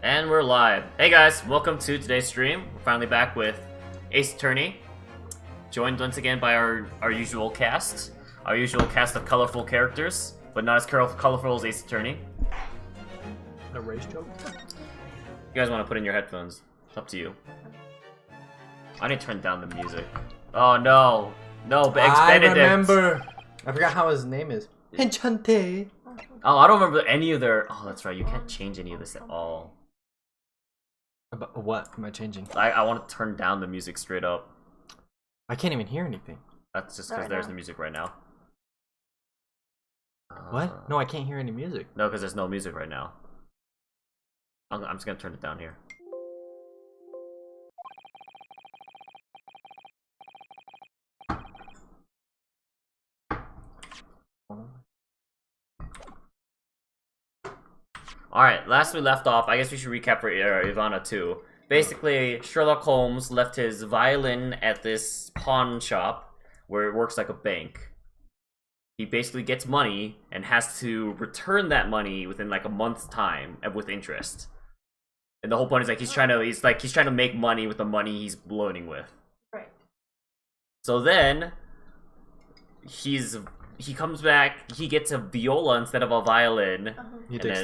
And we're live. Hey guys, welcome to today's stream. We're finally back with Ace Attorney, joined once again by our usual cast. Our usual cast of colorful characters, but not as colorful as Ace Attorney. A race joke? You guys want to put in your headphones? It's up to you. I need to turn down the music. Oh no. No, but I remember. I forgot how his name is. Enchante. Oh, I don't remember any of their... Oh, that's right. You can't change any of this at all. About what am I changing? I want to turn down the music straight up. I can't even hear anything. That's just because there's the music right now. What? No, I can't hear any music. No, because there's no music right now. I'm just going to turn it down here. Alright, last we left off, I guess we should recap for Ivana too. Basically, Sherlock Holmes left his violin at this pawn shop where it works like a bank. He basically gets money and has to return that money within like a month's time with interest. And the whole point is like he's trying to make money with the money he's loaning with. Right. So then he comes back, he gets a viola instead of a violin. He takes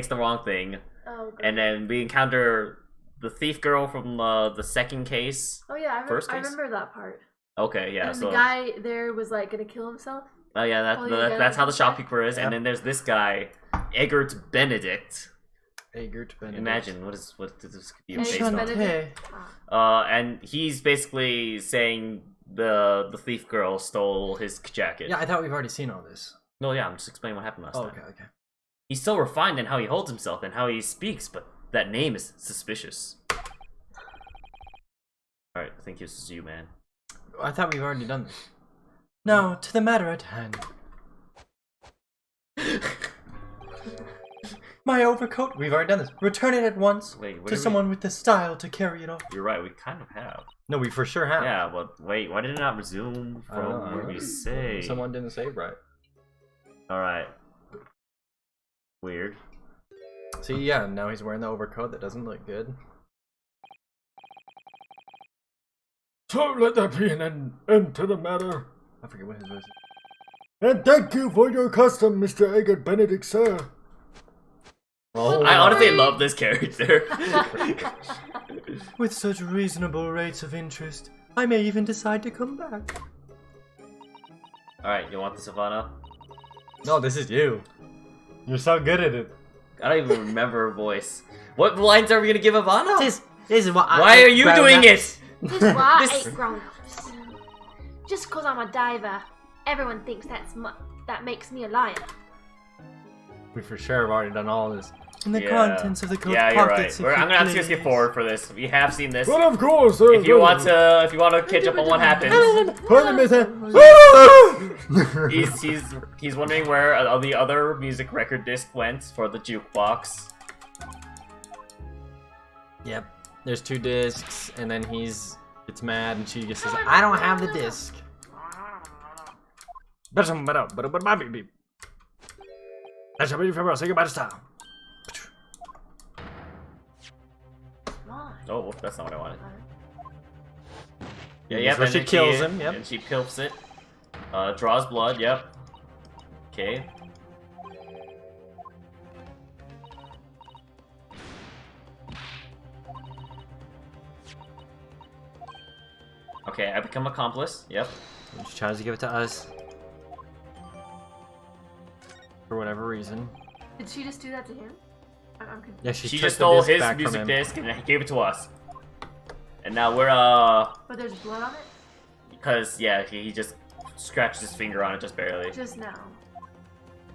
the wrong thing. Oh, great. And then we encounter the thief girl from the second case. Oh yeah, First I case? remember that part. Okay, yeah. And So the guy there was like gonna kill himself. oh yeah, that's how the shopkeeper is. Yep. And then there's this guy, Eggert Benedict. Eggert Benedict. Imagine what this could be based Eggert on. Benedict. And he's basically saying the thief girl stole his jacket. Yeah, I thought we've already seen all this. No, yeah, I'm just explaining what happened last time. Okay. He's so refined in how he holds himself and how he speaks, but that name is suspicious. Alright, I think this is you, man. I thought we've already done this. Now, to the matter at hand. My overcoat. We've already done this. Return it at once to someone with the style to carry it off. You're right, we kind of have. No, we for sure have. Yeah, but wait, why did it not resume from where we say? Someone didn't save right. Alright. Weird. See, yeah, now he's wearing the overcoat that doesn't look good. So let there be an end to the matter. I forget what his voice is. And thank you for your custom, Mr. Eggert Benedict, sir. Oh, I honestly love this character. with such reasonable rates of interest, I may even decide to come back. Alright, you want the Savannah? No, this is you. You're so good at it. I don't even remember her voice. What lines are we gonna give Ivana? This is what Why are you doing it? This is why I ate grown-ups. Just because I'm a diver, everyone thinks that makes me a liar. We for sure have already done all this. And the Yeah. contents of the coat Yeah, you're right. pockets. I'm gonna have to skip forward for this. We have seen this. But of course, sir. If you want to catch up on what happens, Pardon me, sir. he's wondering where the other music record disc went for the jukebox. Yep. There's 2 discs, and then he's gets mad, and she just says, "I don't have the disc." Say goodbye to style. Oh, that's not what I wanted. Yeah, That's yep. where And she then kills him. Yep. And she pilfs it. Draws blood. Yep. Okay. Okay, I become accomplice. Yep. And she tries to give it to us. For whatever reason. Did she just do that to him? I'm confused. Yeah, She took just the stole disc his back from music him. disc and gave it to us. And now we're But there's blood on it? because yeah, he just scratched his finger on it just barely. Just now.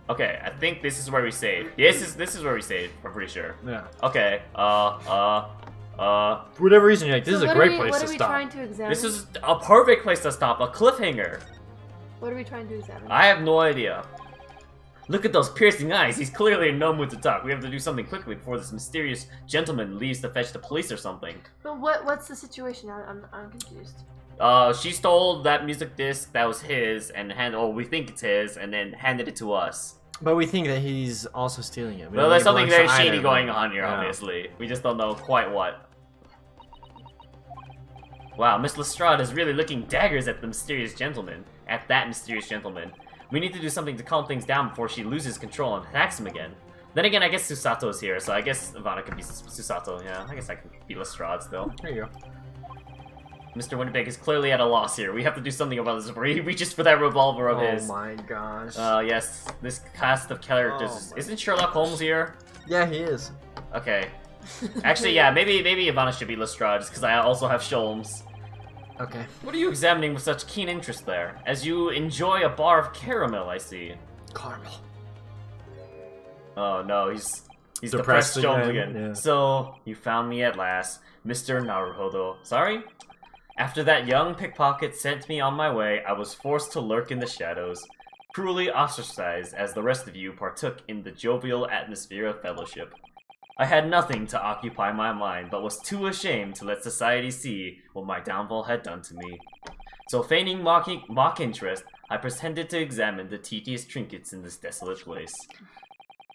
Okay, I think this is where we saved. This is where we saved. I'm pretty sure. Yeah. Okay. For whatever reason, you're like, this is a great place to What are we stop. trying to examine? This is a perfect place to stop. A cliffhanger. What are we trying to examine? I have no idea. Look at those piercing eyes. He's clearly in no mood to talk. We have to do something quickly before this mysterious gentleman leaves to fetch the police or something. But what's the situation? I'm confused. She stole that music disc that was his and we think it's his, and then handed it to us. But we think that he's also stealing it. Well, there's something very shady going on here, obviously. We just don't know quite what. Wow, Miss Lestrade is really looking daggers at the mysterious gentleman. At that mysterious gentleman. We need to do something to calm things down before she loses control and attacks him again. Then again, I guess Susato's here, so I guess Ivana could be Susato. Yeah, I guess I can be Lestrade still. There you go. Mr. Winnipeg is clearly at a loss here. We have to do something about this before he reaches for that revolver of his. Oh my gosh. Yes, this cast of characters. Isn't Sherlock Holmes here? Yeah, he is. Okay. Actually, yeah, maybe Ivana should be Lestrade, just because I also have Sholmes. Okay. What are you examining with such keen interest there? As you enjoy a bar of caramel, I see. Caramel. Oh no, he's Depressed depressed Sholmes again, again. yeah. So, you found me at last, Mr. Naruhodo. Sorry? After that young pickpocket sent me on my way, I was forced to lurk in the shadows, cruelly ostracized as the rest of you partook in the jovial atmosphere of fellowship. I had nothing to occupy my mind, but was too ashamed to let society see what my downfall had done to me. So feigning mock interest, I pretended to examine the tedious trinkets in this desolate place.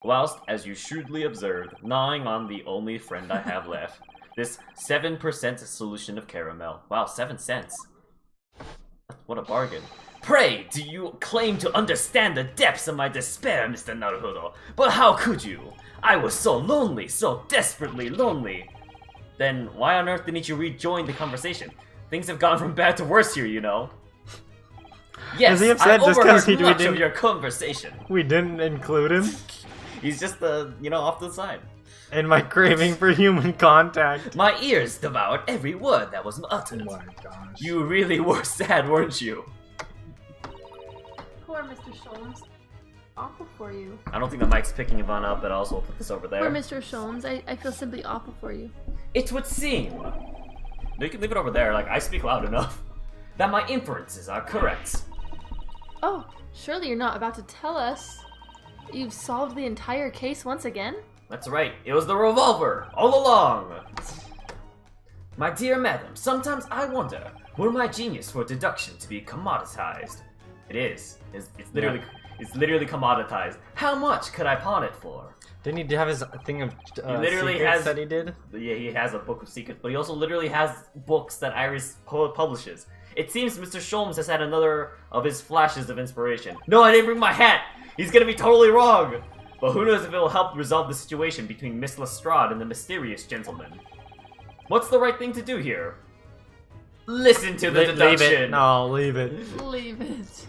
Whilst, as you shrewdly observed, gnawing on the only friend I have left, this 7% solution of caramel. Wow, 7 cents. What a bargain. Pray, do you claim to understand the depths of my despair, Mr. Naruhodo? But how could you? I was so lonely, so desperately lonely. Then why on earth didn't you rejoin the conversation? Things have gone from bad to worse here, you know. Yes, he I upset just 'cause overheard we much didn't- of your conversation. We didn't include him He's just, off to the side. in my craving for human contact. My ears devoured every word that was uttered. Oh my gosh. You really were sad, weren't you? Poor Mr. Sholmes. Awful for you. I don't think the mic's picking Ivana up, but also we'll put this over there. Poor Mr. Sholmes. I feel simply awful for you. It would seem. No, you can leave it over there, like, I speak loud enough. That my inferences are correct. Oh, surely you're not about to tell us that you've solved the entire case once again? That's right, it was the revolver, all along! My dear madam, sometimes I wonder, were my genius for deduction to be commoditized? It is. It's literally commoditized. How much could I pawn it for? Didn't he have his thing of literally secrets has- that he did? Yeah, he has a book of secrets, but he also literally has books that Iris publishes. It seems Mr. Sholmes has had another of his flashes of inspiration. No, I didn't bring my hat! He's gonna be totally wrong! But who knows if it will help resolve the situation between Miss Lestrade and the mysterious gentleman. What's the right thing to do here? Listen to the deduction! Leave it. No, leave it. Leave it.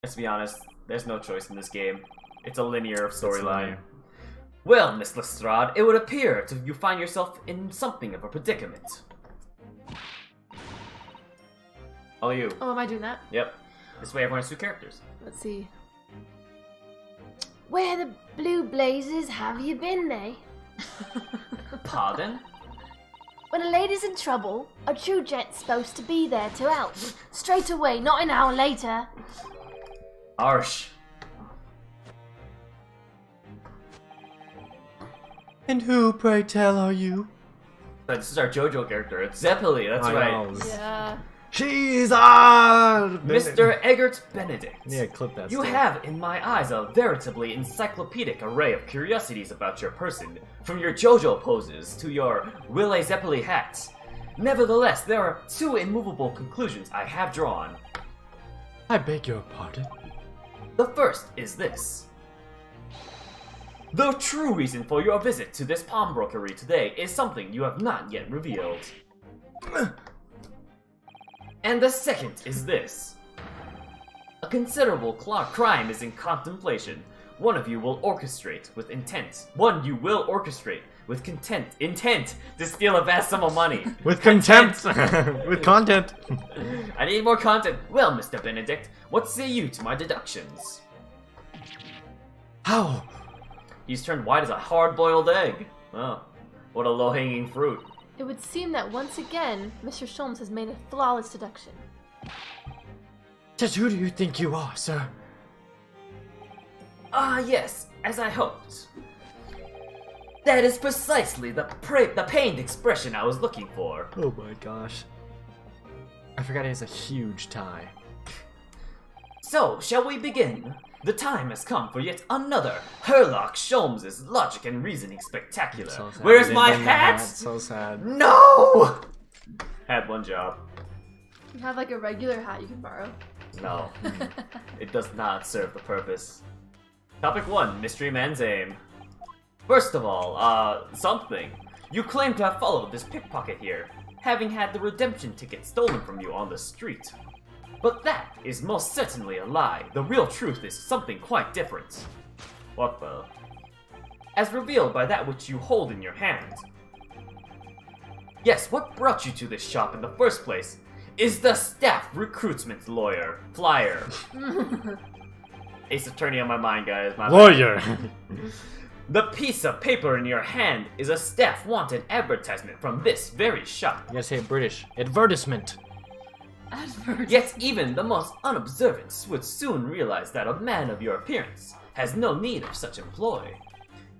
Let's be honest, there's no choice in this game. It's a linear storyline. linear. Well, Miss Lestrade, it would appear you find yourself in something of a predicament. Oh, you. Oh, am I doing that? Yep. This way everyone has 2 characters. Let's see. Where the blue blazes have you been, eh? Pardon? When a lady's in trouble, a true gent's supposed to be there to help. Straight away, not an hour later. Arsh. And who, pray tell, are you? This is our JoJo character. It's Zeppeli, that's right. Yeah. She's our Mr. Eggert Benedict. Yeah, clip that. You have, in my eyes, a veritably encyclopedic array of curiosities about your person, from your JoJo poses to your Wille Zeppeli hats. Nevertheless, there are 2 immovable conclusions I have drawn. I beg your pardon. The first is this. The true reason for your visit to this pawnbrokery today is something you have not yet revealed. And the second is this. A considerable crime is in contemplation. One of you will orchestrate with intent. Intent to steal a vast sum of money. With contempt. With content. I need more content. Well, Mr. Benedict, what say you to my deductions? How? He's turned white as a hard-boiled egg. Oh, what a low-hanging fruit. It would seem that once again, Mr. Sholmes has made a flawless deduction. Just who do you think you are, sir? Ah, yes, as I hoped. That is precisely the pained expression I was looking for. Oh my gosh. I forgot he has a huge tie. So, shall we begin? The time has come for yet another Herlock Sholmes' logic and reasoning spectacular. So sad. Where's They my didn't bring the hat? So sad. No! Had one job. You have like a regular hat you can borrow. No. It does not serve the purpose. Topic 1, Mystery Man's aim. First of all, something. You claim to have followed this pickpocket here, having had the redemption ticket stolen from you on the street. But that is most certainly a lie. The real truth is something quite different. What the? As revealed by that which you hold in your hand. Yes, what brought you to this shop in the first place is the staff recruitment lawyer, flyer. Ace Attorney on my mind, guys. My Lawyer. The piece of paper in your hand is a staff wanted advertisement from this very shop. You gotta say it British. Advertisement. Yet even the most unobservant would soon realize that a man of your appearance has no need of such employ.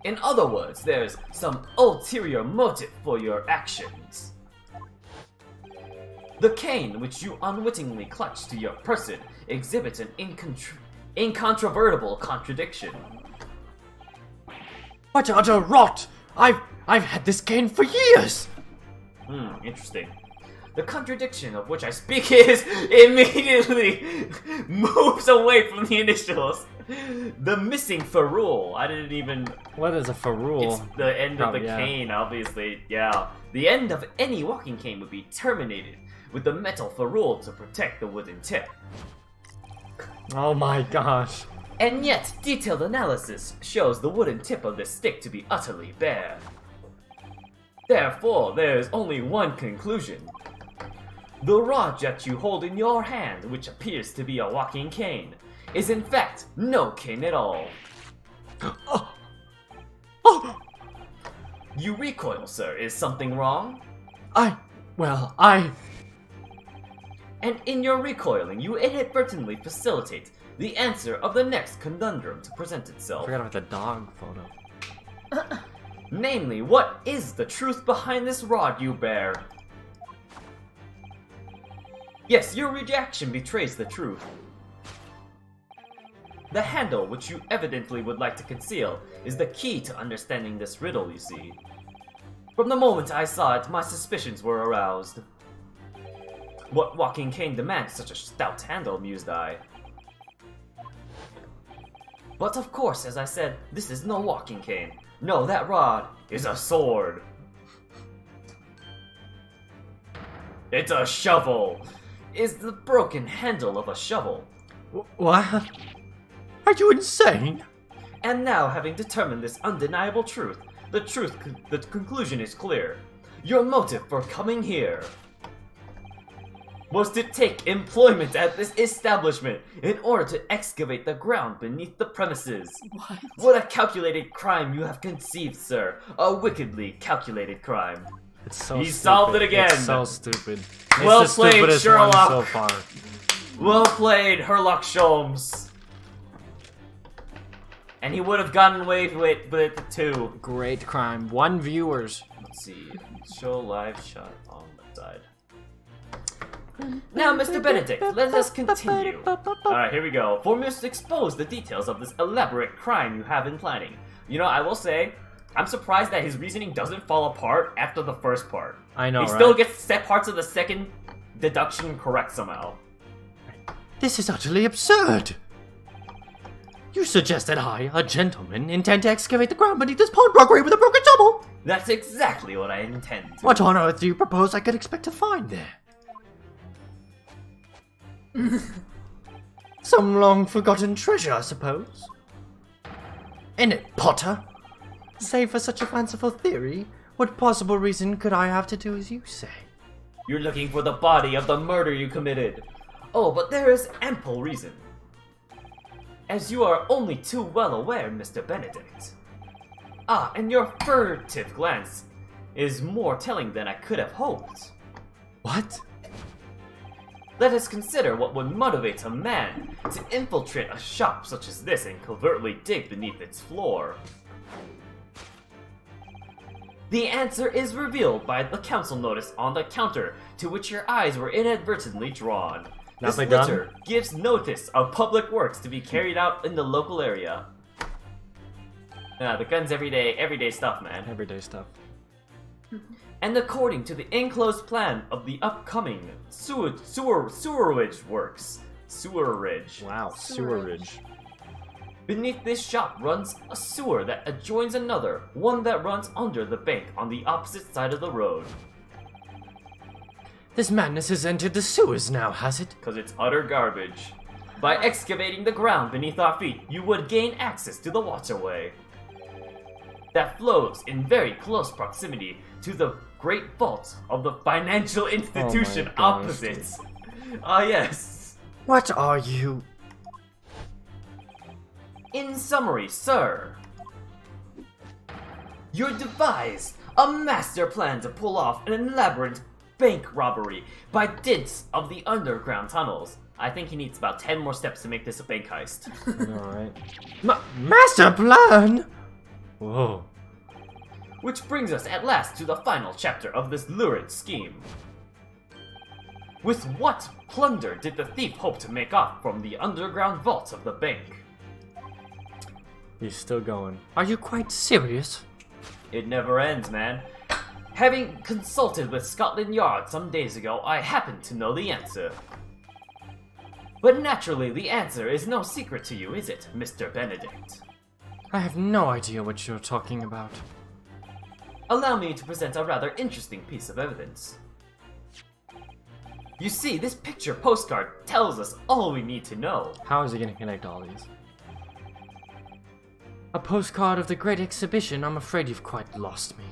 In other words, there's some ulterior motive for your actions. The cane which you unwittingly clutch to your person exhibits an incontrovertible contradiction. What utter rot! I've had this cane for years! Interesting. The contradiction of which I speak is immediately moves away from the initials. The missing ferrule. I didn't even... What is a ferrule? It's the end of the Yeah. cane, obviously. Yeah. The end of any walking cane would be terminated with the metal ferrule to protect the wooden tip. Oh my gosh. And yet, detailed analysis shows the wooden tip of the stick to be utterly bare. Therefore, there is only one conclusion. The rod that you hold in your hand, which appears to be a walking cane, is in fact no cane at all. You recoil, sir. Is something wrong? And in your recoiling, you inadvertently facilitate the answer of the next conundrum to present I itself. forgot about the dog photo. Namely, what is the truth behind this rod you bear? Yes, your reaction betrays the truth. The handle, which you evidently would like to conceal, is the key to understanding this riddle, you see. From the moment I saw it, my suspicions were aroused. What walking cane demands such a stout handle, mused I. But of course, as I said, this is no walking cane. No, that rod is a sword. It's a shovel. Is the broken handle of a shovel. What? Are you insane? And now, having determined this undeniable truth, the conclusion is clear. Your motive for coming here was to take employment at this establishment in order to excavate the ground beneath the premises. What a calculated crime you have conceived, sir. A wickedly calculated crime. It's so He stupid. solved it again. It's so stupid. Well It's the played, stupidest Sherlock. one so far. Well played, Herlock Sholmes. And he would have gotten away with it too. Great crime. 1 viewers. Let's see. Show live shot on the side. Now, Mr. Benedict, let us continue. Alright, here we go. For me to expose the details of this elaborate crime you have in planning. You know, I will say, I'm surprised that his reasoning doesn't fall apart after the first part. I know, He right? still gets set parts of the second deduction correct somehow. This is utterly absurd. You suggest that I, a gentleman, intend to excavate the ground beneath this pawnbrokery with a broken shovel? That's exactly what I intend to. What on earth do you propose I could expect to find there? Some long-forgotten treasure, I suppose. In it, Potter. Save for such a fanciful theory, what possible reason could I have to do as you say? You're looking for the body of the murder you committed. Oh, but there is ample reason. As you are only too well aware, Mr. Benedict. Ah, and your furtive glance is more telling than I could have hoped. What? Let us consider what would motivate a man to infiltrate a shop such as this and covertly dig beneath its floor. The answer is revealed by the council notice on the counter to which your eyes were inadvertently drawn. This Not begun? letter gives notice of public works to be carried out in the local area. The gun's everyday stuff, man. Everyday stuff. And according to the enclosed plan of the upcoming sewerage works. Sewerage. Wow, sewerage. Beneath this shop runs a sewer that adjoins another, one that runs under the bank on the opposite side of the road. This madness has entered the sewers now, has it? Because it's utter garbage. By excavating the ground beneath our feet, you would gain access to the waterway that flows in very close proximity to the great vault of the financial institution gosh, opposite. Ah, yes. What are you? In summary, sir, you devised a master plan to pull off an elaborate bank robbery by dint of the underground tunnels. I think he needs about 10 more steps to make this a bank heist. Alright. Master plan? Whoa. Which brings us at last to the final chapter of this lurid scheme. With what plunder did the thief hope to make off from the underground vaults of the bank? He's still going. Are you quite serious? It never ends, man. Having consulted with Scotland Yard some days ago, I happen to know the answer. But naturally, the answer is no secret to you, is it, Mr. Benedict? I have no idea what you're talking about. Allow me to present a rather interesting piece of evidence. You see, this picture postcard tells us all we need to know. How is he going to connect all these? A postcard of the Great Exhibition? I'm afraid you've quite lost me.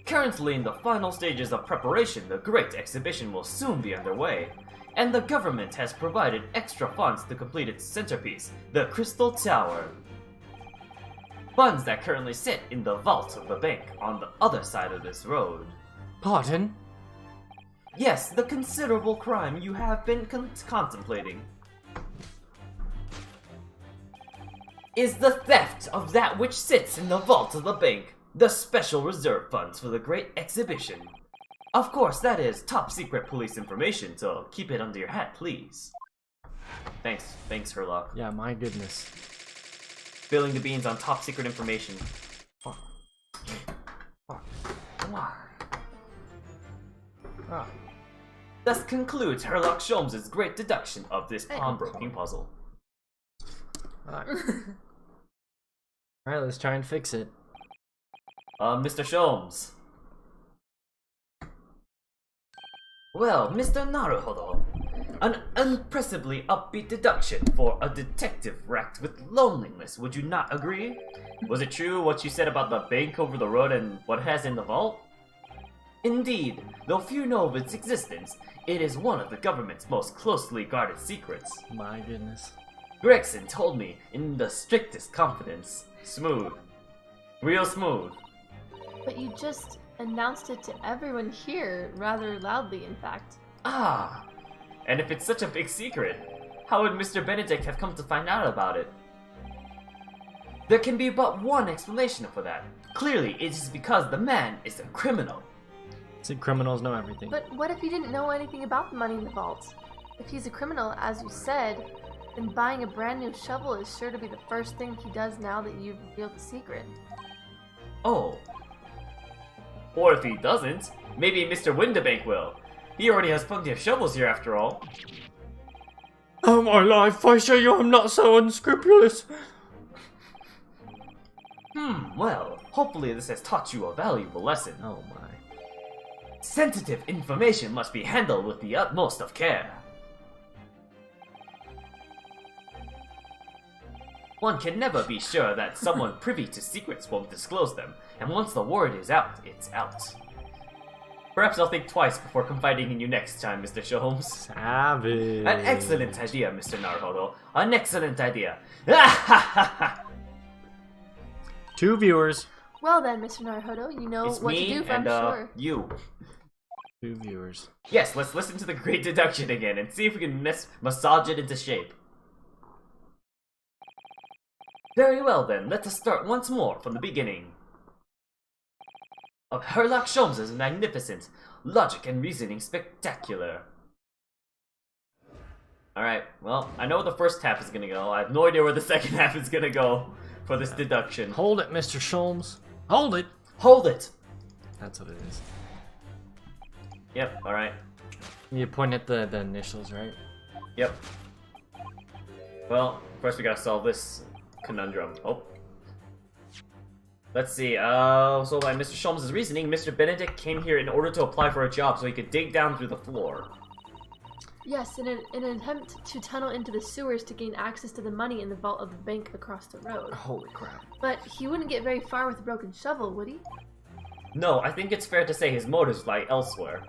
Currently in the final stages of preparation, the Great Exhibition will soon be underway, and the government has provided extra funds to complete its centerpiece, the Crystal Tower. Funds that currently sit in the vault of the bank on the other side of this road. Pardon? Yes, the considerable crime you have been contemplating is the theft of that which sits in the vault of the bank, the special reserve funds for the Great Exhibition. Of course, that is top secret police information, so keep it under your hat, please. Thanks, Herlock. Yeah, my goodness. Spilling the beans on top secret information. Thus concludes Herlock Sholmes' great deduction of this pawnbroking puzzle. Alright, let's try and fix it. Mr. Sholmes. Well, Mr. Naruhodo, an impressively upbeat deduction for a detective racked with loneliness, would you not agree? Was it true what you said about the bank over the road and what it has in the vault? Indeed, though few know of its existence, it is one of the government's most closely guarded secrets. My goodness. Gregson told me in the strictest confidence. Smooth. Real smooth. But you just announced it to everyone here, rather loudly, in fact. Ah, and if it's such a big secret, how would Mr. Benedict have come to find out about it? There can be but one explanation for that. Clearly, it is because the man is a criminal. See, criminals know everything. But what if he didn't know anything about the money in the vault? If he's a criminal, as you said, then buying a brand new shovel is sure to be the first thing he does now that you've revealed the secret. Oh. Or if he doesn't, maybe Mr. Windibank will. He already has plenty of shovels here after all. Oh my life, I assure you I'm not so unscrupulous. Well, hopefully this has taught you a valuable lesson. Oh my. Sensitive information must be handled with the utmost of care. One can never be sure that someone privy to secrets won't disclose them, and once the word is out, it's out. Perhaps I'll think twice before confiding in you next time, Mr. Sholmes. Savage. An excellent idea, Mr. Naruhodo. An excellent idea. 2 viewers. Well then, Mr. Naruhodo, you know It's what me to do, and, I'm sure. you. 2 viewers. Yes, let's listen to the great deduction again and see if we can massage it into shape. Very well then, let us start once more from the beginning. Of Herlock Sholmes' magnificent logic and reasoning spectacular. Alright, well, I know where the first half is gonna go. I have no idea where the second half is gonna go for this deduction. Hold it, Mr. Sholmes. Hold it. Hold it! That's what it is. Yep, alright. You point at the initials, right? Yep. Well, first we gotta solve this conundrum. Oh. Let's see, so by Mr. Sholmes' reasoning, Mr. Benedict came here in order to apply for a job so he could dig down through the floor. Yes, in an attempt to tunnel into the sewers to gain access to the money in the vault of the bank across the road. Holy crap. But he wouldn't get very far with a broken shovel, would he? No, I think it's fair to say his motives lie elsewhere.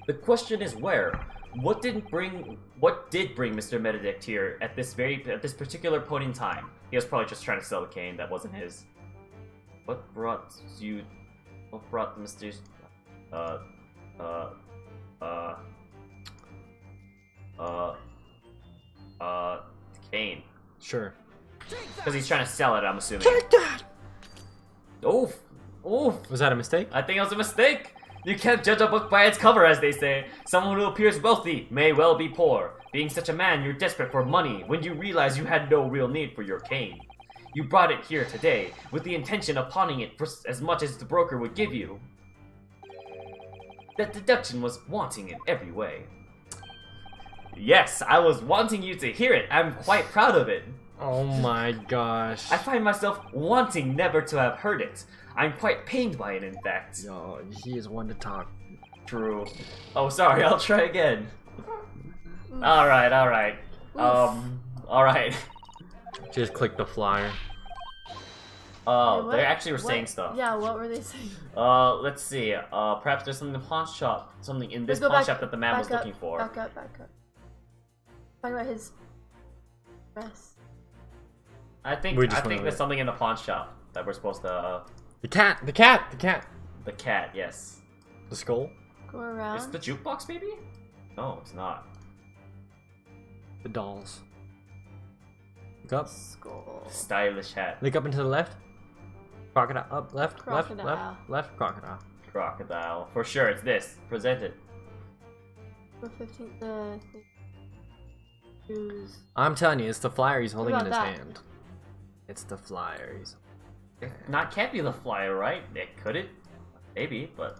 The question is where? What did bring Mr. Benedict here at this particular point in time? He was probably just trying to sell the cane that wasn't his. What brought Mr. Cane? Sure. Because he's trying to sell it, I'm assuming. Take that! Oof. Oof. Was that a mistake? I think it was a mistake. You can't judge a book by its cover, as they say. Someone who appears wealthy may well be poor. Being such a man, you're desperate for money when you realize you had no real need for your cane. You brought it here today with the intention of pawning it for as much as the broker would give you. That deduction was wanting in every way. Yes, I was wanting you to hear it. I'm quite proud of it. Oh my gosh. I find myself wanting never to have heard it. I'm quite pained by it, in fact. Yo, he is one to talk. True. Oh, sorry, I'll try again. Alright, alright. Alright. Just click the flyer. Oh, Wait, they actually were what? saying stuff. Yeah, what were they saying? Let's see. Perhaps there's something in the pawn shop. Something in this Let's go pawn back- shop that the man was back up, looking for. Back up. Talking about his dress. I think We just there's went with it. something in the pawn shop that we're supposed to. The cat! The cat! The cat! The cat, yes. The skull? Go Is around. the jukebox maybe? No, it's not. The dolls. Look up. Skull. Stylish hat. Look up and to the left. Crocodile. Up, left, Crocodile. left, crocodile. Crocodile. For sure, it's this. Present it. The 15th. The shoes. I'm telling you, it's the flyer he's holding in about his that? hand. It's the flyer. Can't be the flyer, right? It could it? Maybe, but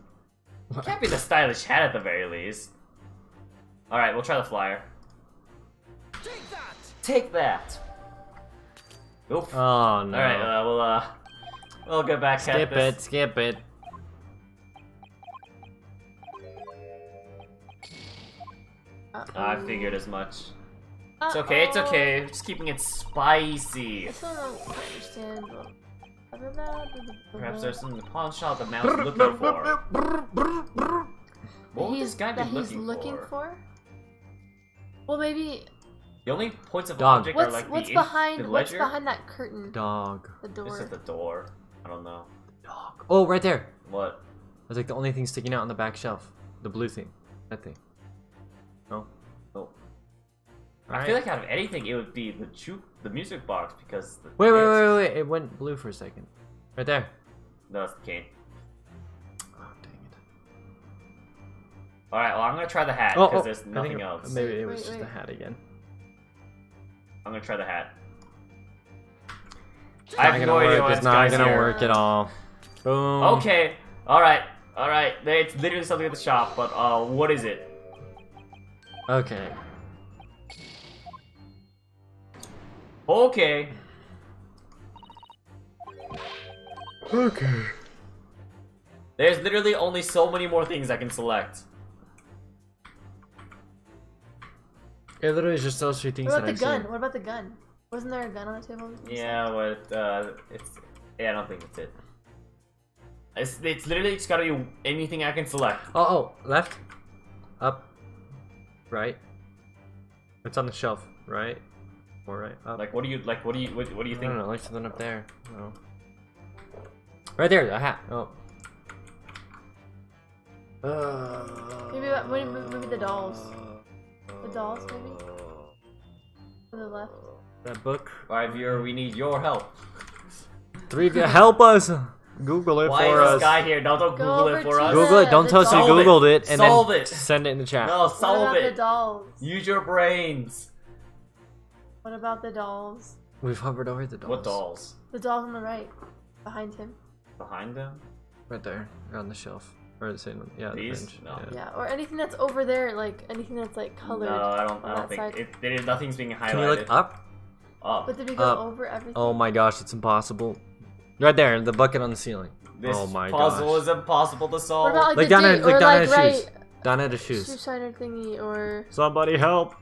it can't be the stylish hat at the very least. Alright, we'll try the flyer. Take that! Take that! Oof. Oh no. Alright, we'll get back at this. Skip it. I figured as much. It's okay. Just keeping it spicy. I still don't quite understand. Perhaps there's something in the pawn shop the man was looking for. What would this guy be looking for? Well, maybe. The only points of Dog. object What's are like what's the behind the what's ledger. behind that curtain? Dog. The This door. is the door. I don't know. Dog. Oh, right there. What? That's like the only thing sticking out on the back shelf. The blue thing. That thing. No? Oh. I Alright. feel like out of anything, it would be the music box because. Wait. It went blue for a second. Right there. No, it's the cane. Oh, dang it. All right, well, I'm gonna try the hat Oh, because oh, there's I nothing think else. Maybe it Wait, was just wait. the hat again. I'm gonna try the hat. It's I not have gonna no idea work. why It's this not guy's gonna here. work at all. Boom. Okay, all right. It's literally something at the shop, but what is it? Okay. Okay. Okay. There's literally only so many more things I can select. It literally is just those three things What about that the I've gun? seen. What about the gun? Wasn't there a gun on the table? Yeah, but I don't think it's it. It's literally just gotta be anything I can select. Oh, left, up, right. It's on the shelf, right, or right up. Like, what do you I think? don't know, like something up there. No. Right there, the hat. Oh. Maybe the dolls. The dolls, maybe? To the left. That book. Alright, viewer, we need your help. Three of you, help us! Google it Why for is us. this guy here? No, don't Go Google over it for to us. Google it. Don't tell us you Solve it. Googled it, and Solve then it. send it in the chat. No, What solve about the it. dolls? Use your brains. What about the dolls? We've hovered over the dolls. What dolls? The dolls on the right, behind him. Behind them? Right there, on the shelf. Or the same, yeah, the These? bench. No. Yeah, or anything that's over there, like anything that's like colored. No, I on don't that think side. nothing's being highlighted. Can you look up? Up. But did we go Up. over everything? Oh my gosh, it's impossible. Right there, the bucket on the ceiling. This oh my puzzle gosh. is impossible to solve. What about like Look the down date, at, look or down like at his shoes. right Down at his shoe shoes. shiner thingy, or Somebody help.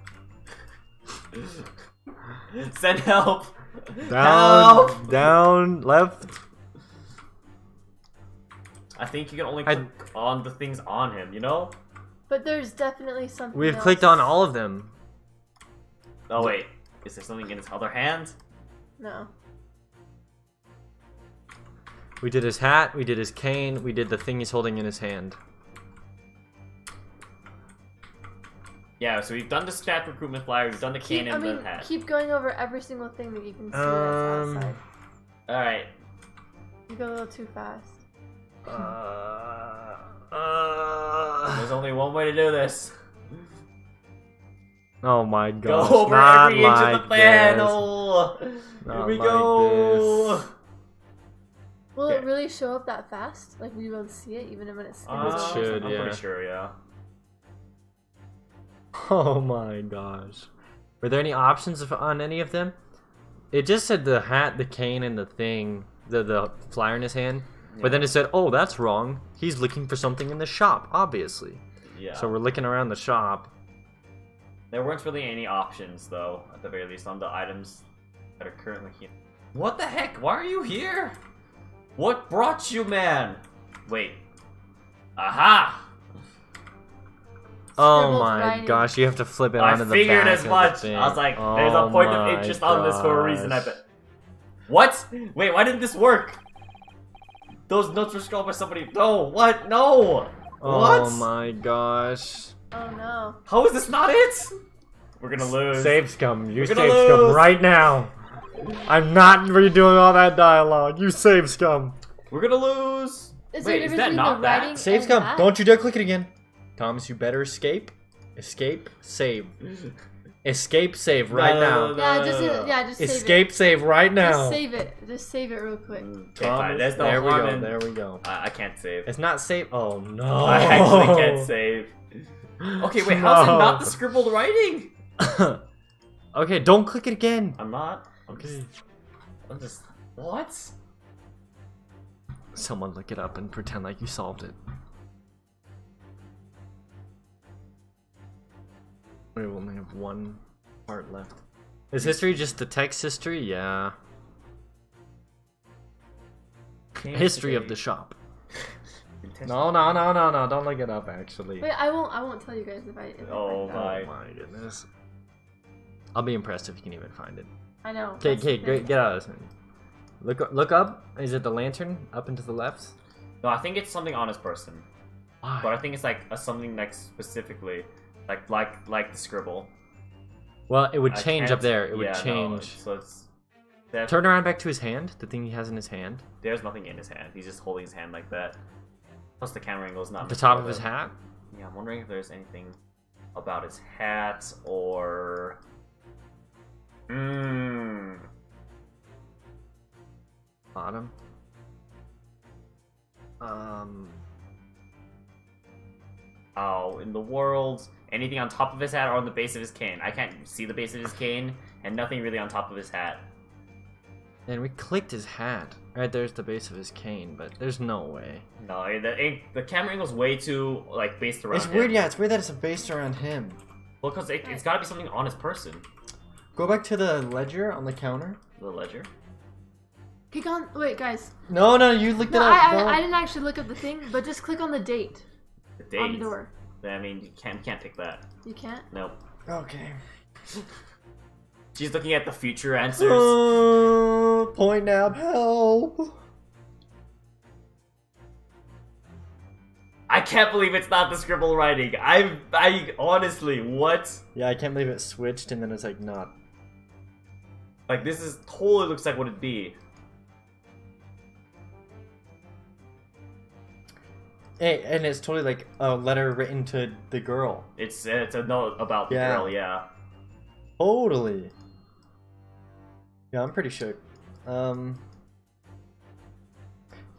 Send help. Down, Help! down, left. I think you can only click on the things on him, you know? but there's definitely something. We've else. clicked on all of them. Oh wait, is there something in his other hand? No. We did his hat, we did his cane, we did the thing he's holding in his hand. Yeah, so we've done the staff recruitment flyer, we've done the cane and the hat. Keep going over every single thing that you can see that's outside. Alright. You go a little too fast. There's only one way to do this. Oh my god. Go over not every inch like of the panel! Here Not we like go! this. Will Yeah. it really show up that fast? Like, will you be able to see it even when it skims It over? should, I'm yeah. pretty sure, yeah. Oh my gosh. Were there any options on any of them? It just said the hat, the cane, and the thing, the flyer in his hand. But then it said, oh, that's wrong. He's looking for something in the shop, obviously. Yeah. So we're looking around the shop. There weren't really any options, though, at the very least, on the items that are currently here. What the heck? Why are you here? What brought you, man? Wait. Aha! Oh Scribbled my writing. gosh, you have to flip it I onto the figured back as of the much. thing. I was like, there's a Oh point of my interest on this for a reason, I gosh. bet. What? Wait, why didn't this work? Those notes were scrawled by somebody. No, what? No! Oh What? my gosh. Oh no. How is this not it? We're gonna lose. Save scum. You We're save gonna scum lose. right now. I'm not redoing all that dialogue. You save scum. We're gonna lose. Is Wait, there a is difference that between not the that? writing Save and scum. that? Don't you dare click it again. Thomas, you better escape. Escape. Save. Escape. Save right now. Yeah, just save Escape. Save right it. now. Just save it. Just save it real quick. Okay, fine. There's no there we harm go. in- There we go. I can't save. It's not save. Oh no. I actually can't save. Okay, wait, how's it not the No. scribbled writing? Okay, don't click it again. I'm not. Okay. I'm just. What? Someone look it up and pretend like you solved it. We only have one part left. Is history just the text history? Yeah. History of the shop. No, don't look it up actually. Wait, I won't tell you guys if I Oh find it. my. Oh my goodness. I'll be impressed if you can even find it. I know. Okay, that's the okay, thing. get out of this thing. Look up. Is it the lantern up and to the left? No, I think it's something on his person. Why? But I think it's like something like specifically. Like the scribble. Well, it would I change can't- up there. It would yeah, no, change. so it's. Turn around back to his hand. The thing he has in his hand. There's nothing in his hand. He's just holding his hand like that. Plus the camera angle is not. The top of his hat. Yeah, I'm wondering if there's anything about his hat or. Bottom. Oh, in the world, anything on top of his hat or on the base of his cane? I can't see the base of his cane, and nothing really on top of his hat. And we clicked his hat. Right there's the base of his cane, but there's no way. No, the camera angle's way too like based around. It's him. weird, yeah. It's weird that it's based around him. Well, because it's got to be something on his person. Go back to the ledger on the counter. The ledger. Click on. Wait, guys. No, you looked No, it up. I didn't actually look up the thing, but just click on the date The date. on the door. I mean, you can't pick that. You can't. Nope. Okay. She's looking at the future answers. Point nap, help. I can't believe it's not the scribble writing. I honestly, what? Yeah, I can't believe it switched and then it's like not. Like, this is totally looks like what it'd be. Hey, and it's totally like a letter written to the girl. It's a note about the Yeah. girl, yeah. Totally. Yeah, I'm pretty sure. Yeah,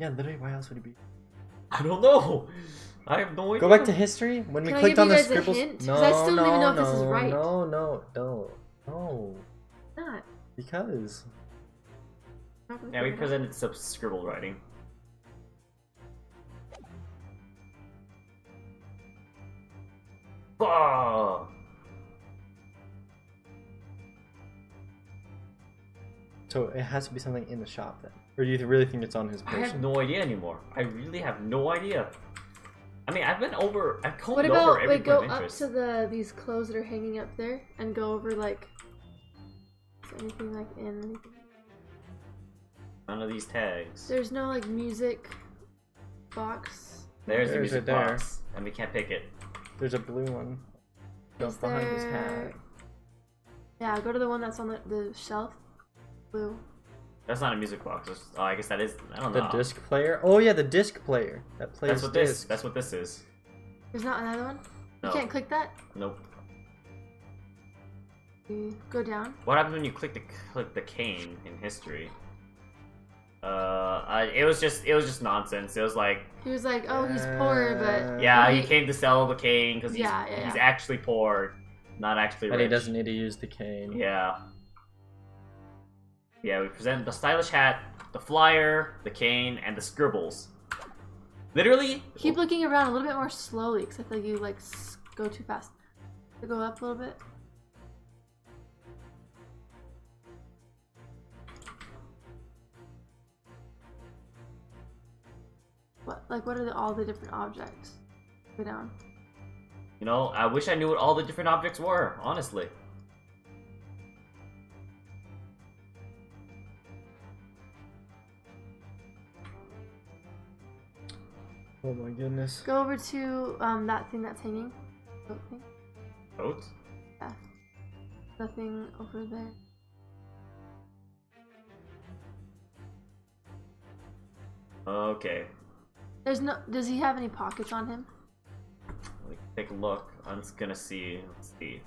literally, why else would it be? I don't know. I have no idea. Go back to history. When we Can I clicked give on you the guys a scribbles. hint? 'Cause No, I still don't even know no, if this is right. no. Not. Because. Yeah, we presented some scribble writing. Oh. So it has to be something in the shop then. Or do you really think it's on his I person? have no idea anymore. I really have no idea. I mean, I've combed What over about every wait? Go point of up interest. to these clothes that are hanging up there and go over like is anything like in anything? None of these tags. There's no like music box. There's the There's music it there. box, and we can't pick it. There's a blue one. Is Behind his there- hat. Yeah, go to the one that's on the shelf. Blue. That's not a music box. Oh, I guess that is. I don't The know. disc player. Oh yeah, the disc player that plays That's what discs. That's what this is. There's not another one. No. You can't click that. Nope. You go down. What happens when you click the cane in history? It was just nonsense. It was like, He was like, "Oh, he's poor, but yeah, he he- came to sell the cane because he's Yeah. he's actually poor, not actually rich. And he doesn't need to use the cane. Yeah. Yeah, we present the stylish hat, the flyer, the cane, and the scribbles. Literally. keep looking around a little bit more slowly because I feel like you like go too fast. So go up a little bit. What are all the different objects? Go down. You know, I wish I knew what all the different objects were, honestly. Oh my goodness. Go over to that thing that's hanging. Coat thing. Coat? Yeah. The thing over there. Okay. There's no. Does he have any pockets on him? Like, take a look. I'm just gonna see. Let's see.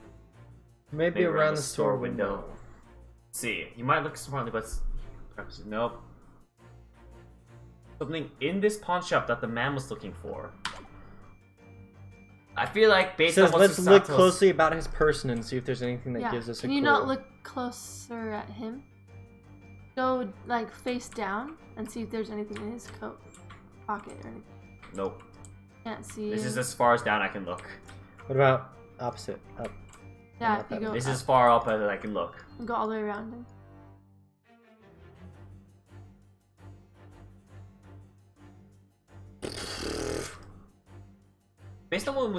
Maybe around the store window. Let's see. You might look smartly, but nope. Something in this pawn shop that the man was looking for. I feel like It based on says what let's look Susato's- closely about his person and see if there's anything that Yeah. gives us a Can clue. you not look closer at him? Go like face down and see if there's anything in his coat pocket or anything. Nope. Can't see. This him. is as far as down I can look. What about opposite? Up. Yeah, not if you that go This up is as far up as I can look. and go all the way around him. Based on what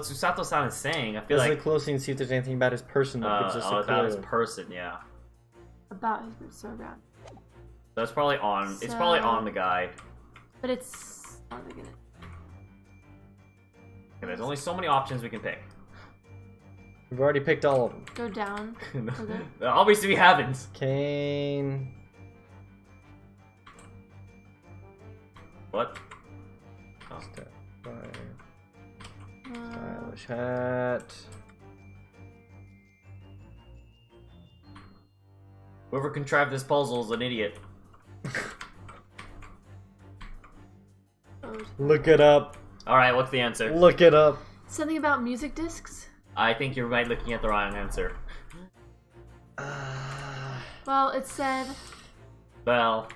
Susato-san is saying, I feel Let's like look closely and see if there's anything about his person that gives us a about his clue. person, yeah. About his boots so around. That's probably on. It's probably So- on the guy. But it's not looking at. Okay, there's only so many options we can pick. We've already picked all of them. Go down. further. Obviously, we haven't. Cane. What? Oh. Step fire, Uh, stylish hat. Whoever contrived this puzzle is an idiot. Look it up. All right, what's the answer? Look it up. Something about music discs? I think you're right looking at the wrong answer. Well, it said. Well,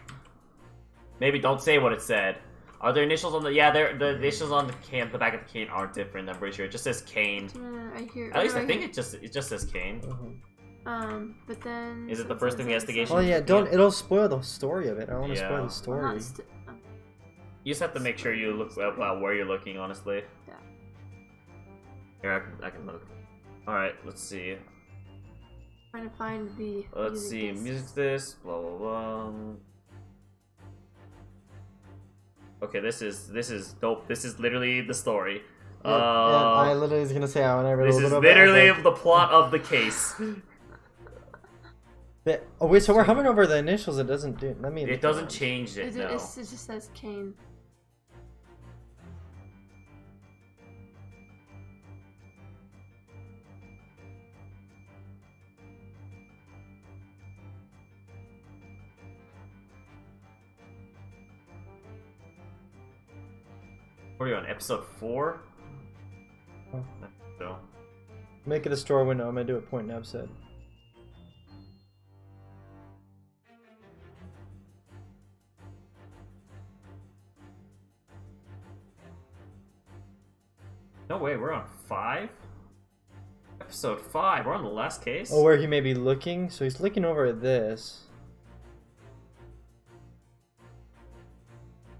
maybe don't say what it said. Are there initials on the? Yeah, the initials on the can, the back of the cane aren't different. I'm pretty sure it just says Kane. Right here. At least I right think here. it just says Kane. But then. Is it the first investigation? Oh yeah, don't. It'll spoil the story of it. I don't want to Yeah. spoil the Well, story. not You just have to make sure you look about where you're looking. Honestly. Yeah. Here, I can look. All right, let's see. trying to find the. Let's see, disc. music this, blah blah blah. Okay, this is dope. This is literally the story. Yeah, I literally was gonna say I whenever This a is little bit, I was literally like, the plot of the case. oh wait, so we're hovering over the initials. It doesn't do. Let me. It doesn't change it. It No. just says Kane. What are you on, episode 4? Oh. So. Make it a store window. I'm gonna do what Point Nav said. No way, we're on 5? Episode 5, we're on the last case? Oh, where he may be looking? So he's looking over at this.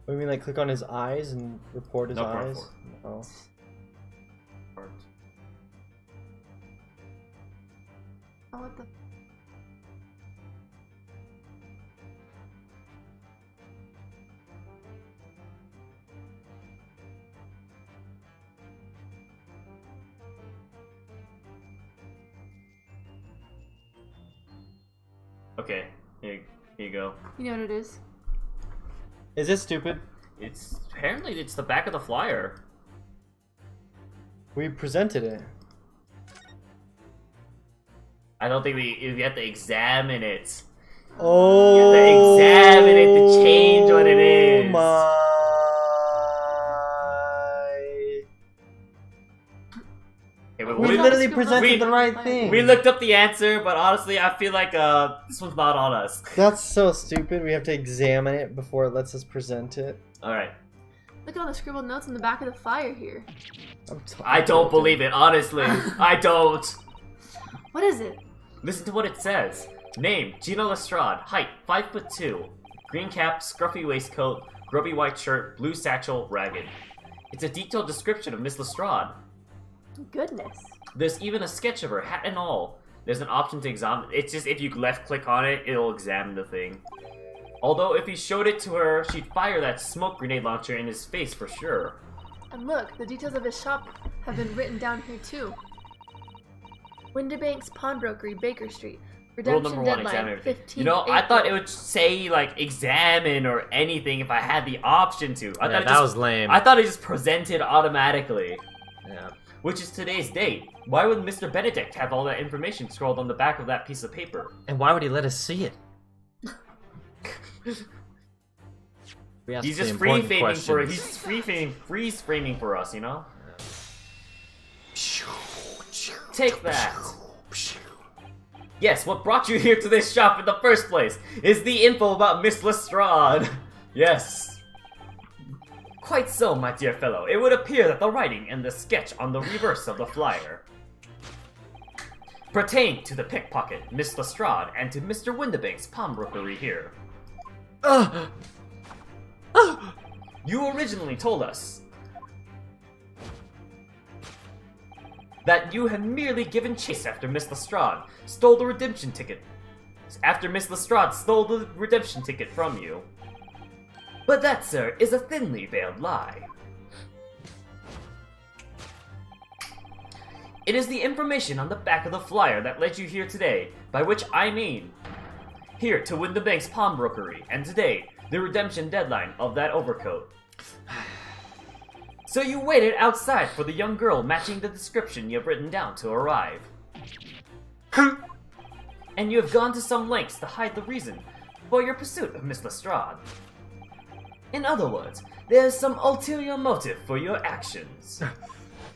What do you mean, like click on his eyes and report his No, part eyes? No. Oh, what the? Okay, here you go. You know what it is? Is this stupid? It's apparently it's the back of the flyer. We presented it. I don't think we have to examine it. Oh, You have to examine it to change what it is. My. Okay, but We not literally scribbled presented we- the right thing. we looked up the answer, but honestly, I feel like this one's not on us. That's so stupid. We have to examine it before it lets us present it. All right, Look at all the scribbled notes on the back of the flyer here. I don't believe it. Honestly, I don't. What is it? Listen to what it says. Name: Gino Lestrade. Height: 5'2". Green cap, scruffy waistcoat, grubby white shirt, blue satchel, ragged. It's a detailed description of Miss Lestrade. Goodness. There's even a sketch of her, hat and all. There's an option to examine. It's just if you left click on it, it'll examine the thing. Although if he showed it to her, she'd fire that smoke grenade launcher in his face for sure. And look, the details of his shop have been written down here too. Winterbank's Pawnbrokery, Baker Street. Rule Redemption number 1, deadline, examine everything. 15th You know, I thought it April. would say, like, examine or anything if I had the option to. I Yeah, thought it that just, was lame. I thought it just presented automatically. Yeah. Which is today's date. Why would Mr. Benedict have all that information scrolled on the back of that piece of paper? And why would he let us see it? We asked He's the just important freeze framing for us, you know? Take that! Yes, what brought you here to this shop in the first place is the info about Miss Lestrade. Yes. Quite so, my dear fellow. It would appear that the writing and the sketch on the reverse of the flyer pertain to the pickpocket, Miss Lestrade, and to Mr. Winterbank's pawnbrokery here. You originally told us that you had merely given chase after Miss Lestrade stole the redemption ticket. After Miss Lestrade stole the redemption ticket from you. But that, sir, is a thinly veiled lie. It is the information on the back of the flyer that led you here today, by which I mean here to Winterbank's pawnbrokery, and today, the redemption deadline of that overcoat. So you waited outside for the young girl matching the description you have written down to arrive. And you have gone to some lengths to hide the reason for your pursuit of Miss Lestrade. In other words, there is some ulterior motive for your actions.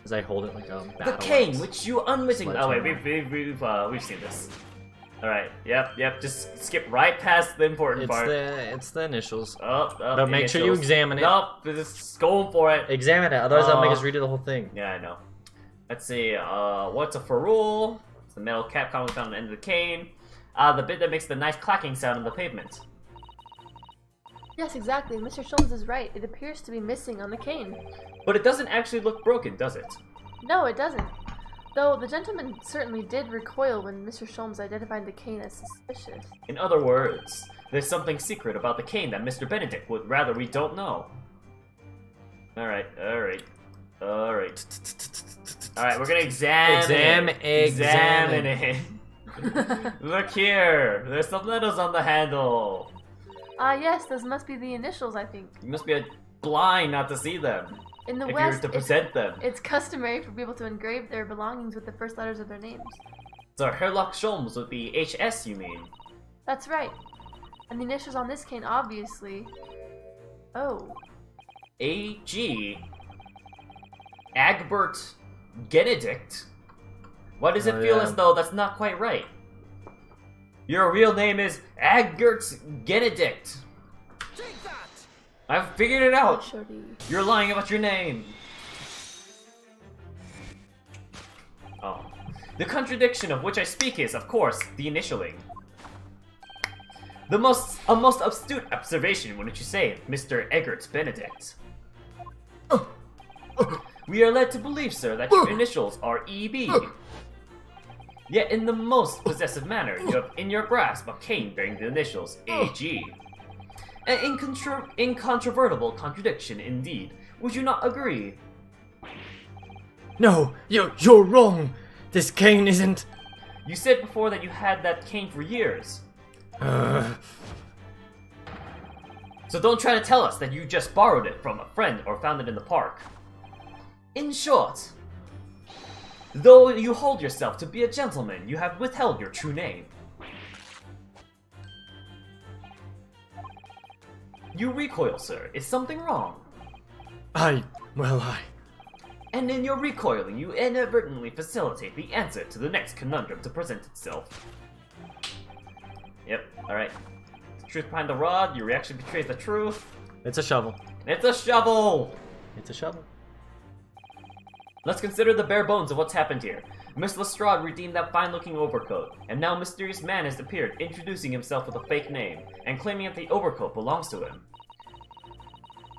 As I hold it like a The battle cane axe. which you unwittingly— oh wait, Sledgehammer. we've seen this. Alright, yep, just skip right past the important part. It's the initials. But make sure you examine it. Nope, just going for it. Examine it, otherwise they'll make us read the whole thing. Yeah, I know. Let's see, what's a ferrule? It's the metal cap commonly found on the end of the cane. The bit that makes the nice clacking sound on the pavement. Yes, exactly. Mr. Sholmes is right. It appears to be missing on the cane. But it doesn't actually look broken, does it? No, it doesn't. Though the gentleman certainly did recoil when Mr. Sholmes identified the cane as suspicious. In other words, there's something secret about the cane that Mr. Benedict would rather we don't know. Alright, Alright, we're gonna examine it. Look here, there's some letters on the handle. Yes, those must be the initials, I think. You must be blind not to see them, In the if you were West, to present them. it's customary for people to engrave their belongings with the first letters of their names. So Herlock Sholmes would be HS, you mean? That's right. And the initials on this cane, obviously. Oh. AG? Egbert Genedict? Why does it feel as though that's not quite right? Your real name is Egbert Genedict. I've figured it out. You're lying about your name. Oh. The contradiction of which I speak is, of course, the initialing. A most astute observation, wouldn't you say, Mr. Egbert Benedict? We are led to believe, sir, that your initials are EB. Yet in the most possessive manner, you have in your grasp a cane bearing the initials AG. An incontrovertible contradiction indeed. Would you not agree? No, you're wrong. This cane isn't... You said before that you had that cane for years. So don't try to tell us that you just borrowed it from a friend or found it in the park. In short, though you hold yourself to be a gentleman, you have withheld your true name. You recoil, sir. Is something wrong? Well, And in your recoiling, you inadvertently facilitate the answer to the next conundrum to present itself. Yep, alright. The truth behind the rod, your reaction betrays the truth. It's a shovel. It's a shovel! It's a shovel. Let's consider the bare bones of what's happened here. Miss Lestrade redeemed that fine-looking overcoat, and now a mysterious man has appeared, introducing himself with a fake name, and claiming that the overcoat belongs to him.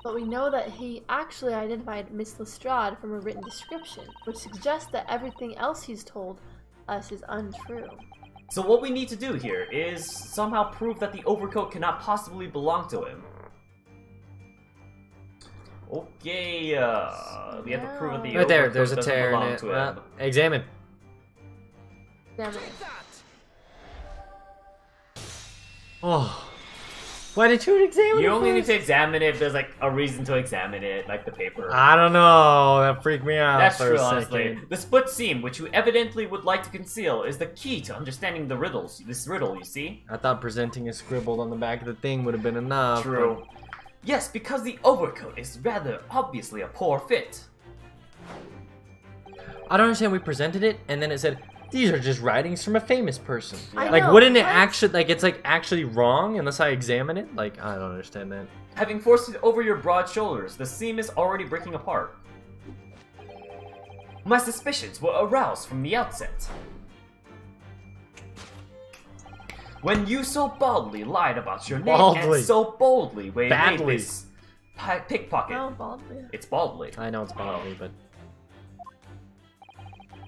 But we know that he actually identified Miss Lestrade from a written description, which suggests that everything else he's told us is untrue. So what we need to do here is somehow prove that the overcoat cannot possibly belong to him. Okay, we have to prove that the Right there, overcoat there's a doesn't tear in belong it. to him. Examine. Damn it. Oh. Why did you examine it? You only need first? to examine it if there's like a reason to examine it, like the paper. I don't know. That freaked me out. That's for true, a honestly. second. The split seam, which you evidently would like to conceal, is the key to understanding the riddles. This riddle, you see? I thought presenting a scribbled on the back of the thing would have been enough. True. Yes, because the overcoat is rather obviously a poor fit. I don't understand. We presented it, and then it said, "These are just writings from a famous person." I Like, know, wouldn't it what? actually, like, it's like actually wrong unless I examine it? Like, I don't understand that. Having forced it over your broad shoulders, the seam is already breaking apart. My suspicions were aroused from the outset. When you so baldly lied about your name Baldly. and so boldly made Badly. this pickpocket. No, baldly. It's baldly. I know it's baldly, but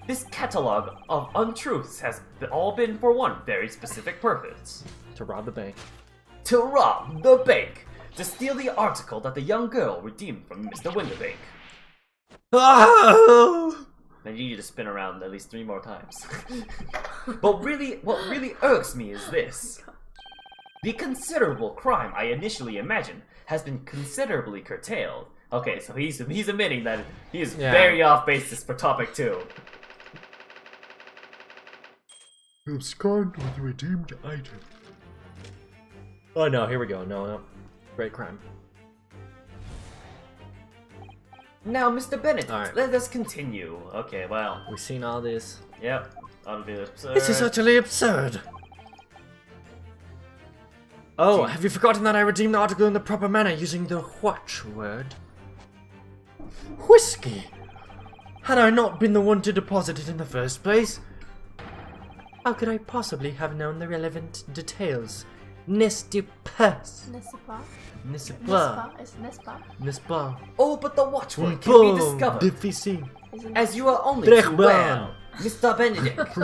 This catalog of untruths has all been for one very specific purpose. to rob the bank. To rob the bank! To steal the article that the young girl redeemed from Mr. Winterbank. Oh! I need you to spin around at least 3 more times. But really, what really irks me is this. The considerable crime I initially imagined has been considerably curtailed. Okay, so he's admitting that he is very off basis for topic 2. Abscond with redeemed item. Oh no, here we go. No. Great crime. Now, Mr. Benedict, Alright. let us continue. Okay, well, We've seen all this. yep. Utterly absurd. This is utterly absurd. Oh, have you forgotten that I redeemed the article in the proper manner using the watchword? Whiskey! Had I not been the one to deposit it in the first place, how could I possibly have known the relevant details? N'est-ce pas? N'est-ce pas? N'est-ce N'est-ce pas? pas? It's n'est-ce pas? N'est-ce pas? Oh, but the watchword Un can be peu discovered. difficile. Isn't As you are only Très too bien. well, Mr. Benedict.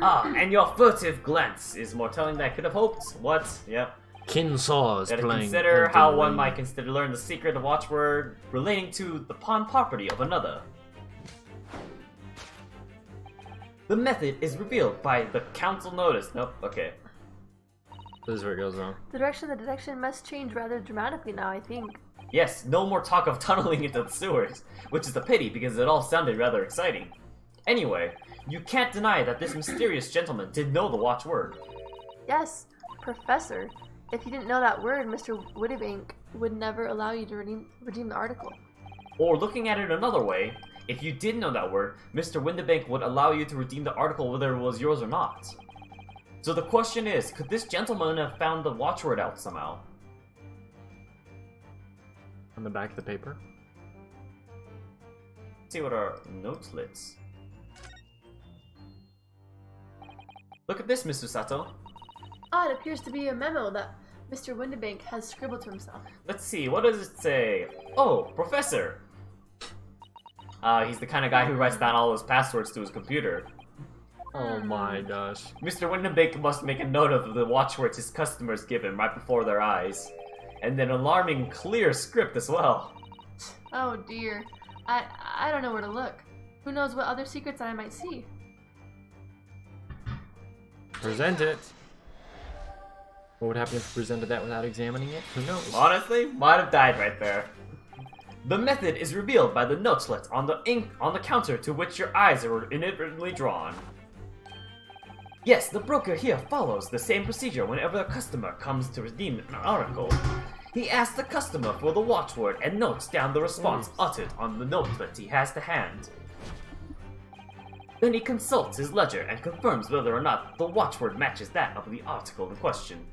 And your furtive glance is more telling than I could have hoped. What? Yep. Kinsaw's Gotta playing. consider Elden how one Ring. might consider learn the secret of watchword relating to the pawn property of another. The method is revealed by the council notice. Nope, okay. This is where it goes wrong. The direction of the detection must change rather dramatically now, I think. Yes, no more talk of tunneling into the sewers, which is a pity because it all sounded rather exciting. Anyway, you can't deny that this mysterious gentleman did know the watchword. Yes, Professor. If you didn't know that word, Mr. Winterbank would never allow you to redeem the article. Or looking at it another way, if you did know that word, Mr. Windibank would allow you to redeem the article whether it was yours or not. So the question is, could this gentleman have found the watchword out somehow? On the back of the paper? Let's see what our notes lits. Look at this, Mr. Sato. Ah, it appears to be a memo that Mr. Windibank has scribbled to himself. Let's see, what does it say? Oh, Professor! He's the kind of guy who writes down all his passwords to his computer. Oh my gosh. Mr. Windibank must make a note of the watchwords his customers give him right before their eyes. And an alarming, clear script as well. Oh dear. I don't know where to look. Who knows what other secrets I might see? Present it. What would happen if you presented that without examining it? Who knows? Honestly, might have died right there. The method is revealed by the notelet on the ink on the counter to which your eyes are inadvertently drawn. Yes, the broker here follows the same procedure whenever a customer comes to redeem an article. He asks the customer for the watchword and notes down the response uttered on the notelet he has to hand. Then he consults his ledger and confirms whether or not the watchword matches that of the article in question.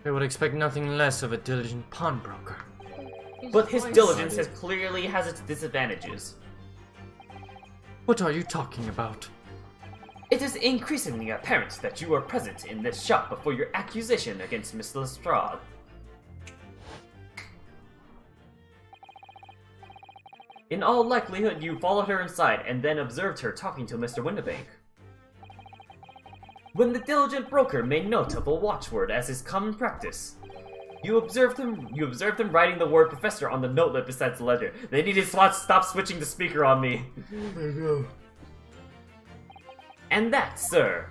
They would expect nothing less of a diligent pawnbroker. But his diligence clearly has its disadvantages. What are you talking about? It is increasingly apparent that you were present in this shop before your accusation against Miss Lestrade. In all likelihood, you followed her inside and then observed her talking to Mr. Windibank. When the diligent broker made note of a watchword as his common practice, you observed him writing the word professor on the notelet beside the ledger. They need to stop switching the speaker on me. And that, sir,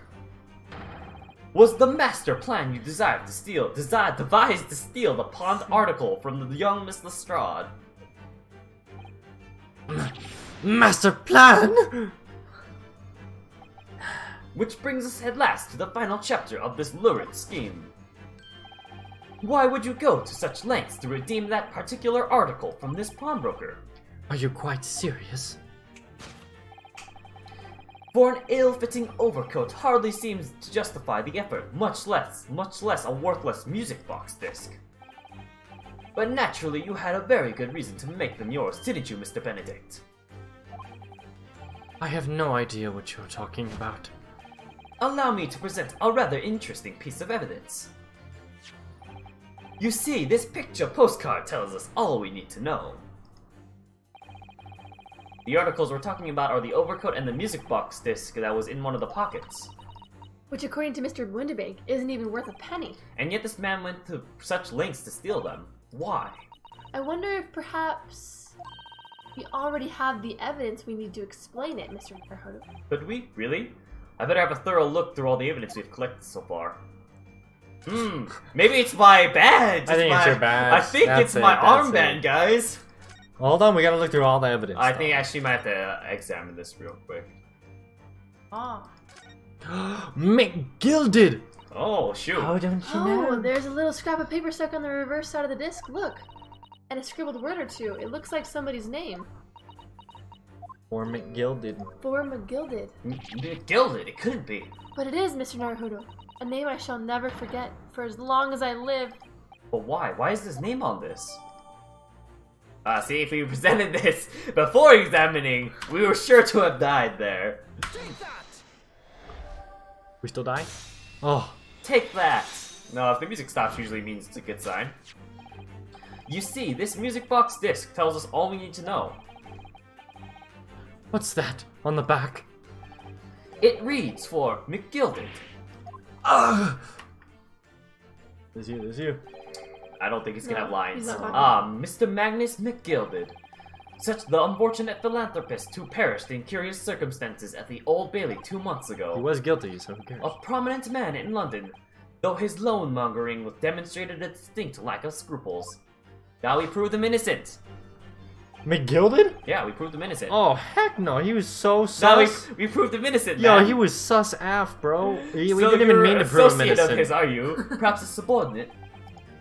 was the master plan you devised to steal the pawned article from the young Miss Lestrade. Master plan? Which brings us at last to the final chapter of this lurid scheme. Why would you go to such lengths to redeem that particular article from this pawnbroker? Are you quite serious? For an ill-fitting overcoat hardly seems to justify the effort, much less a worthless music box disc. But naturally you had a very good reason to make them yours, didn't you, Mr. Benedict? I have no idea what you're talking about. Allow me to present a rather interesting piece of evidence. You see, this picture postcard tells us all we need to know. The articles we're talking about are the overcoat and the music box disc that was in one of the pockets. Which, according to Mr. Windibank, isn't even worth a penny. And yet this man went to such lengths to steal them. Why? I wonder if perhaps we already have the evidence we need to explain it, Mr. Naruhodo. Could we? Really? I better have a thorough look through all the evidence we've collected so far. Maybe it's my badge! I think it's your badge. I think it's my armband, guys! Hold on, we gotta look through all the evidence. I think I actually might have to examine this real quick. Ah. McGilded! Oh, shoot. How don't you Oh, know? there's a little scrap of paper stuck on the reverse side of the disc. Look. And a scribbled word or two. It looks like somebody's name. Or McGilded. For McGilded. Gilded, it couldn't be. But it is, Mr. Naruhodo. A name I shall never forget for as long as I live. But why? Why is his name on this? See, if we presented this before examining, we were sure to have died there. We still die? Oh. Take that! No, if the music stops, usually means it's a good sign. You see, this music box disc tells us all we need to know. What's that on the back? It reads for McGilded. Ugh! There's you. I don't think he's gonna No, have lines. he's not Mr. Magnus McGilded. Such the unfortunate philanthropist who perished in curious circumstances at the Old Bailey 2 months ago. He was guilty, so who cares? A prominent man in London, though his loan-mongering demonstrated a distinct lack of scruples. Now we proved him innocent. McGilded? Yeah, we proved him innocent. Oh, heck no, he was so Now sus. we proved him innocent, Yo, man. he was sus af, bro. We So didn't even you're mean to an prove him associate innocent. of his, are you? Perhaps a subordinate.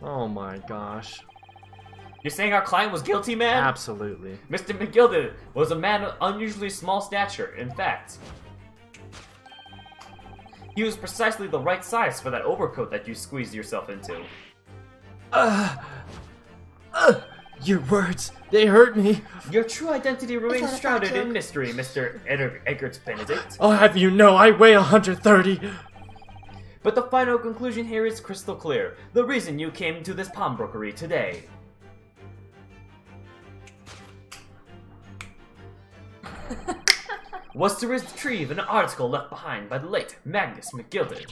Oh my gosh. You're saying our client was guilty, man? Absolutely. Mr. McGilden was a man of unusually small stature. In fact, he was precisely the right size for that overcoat that you squeezed yourself into. Your words, they hurt me. Your true identity remains that a shrouded fat in joke? mystery, Mr. Eggert Benedict. I'll have you know I weigh 130. But the final conclusion here is crystal clear. The reason you came to this pawnbrokery today was to retrieve an article left behind by the late Magnus McGilden.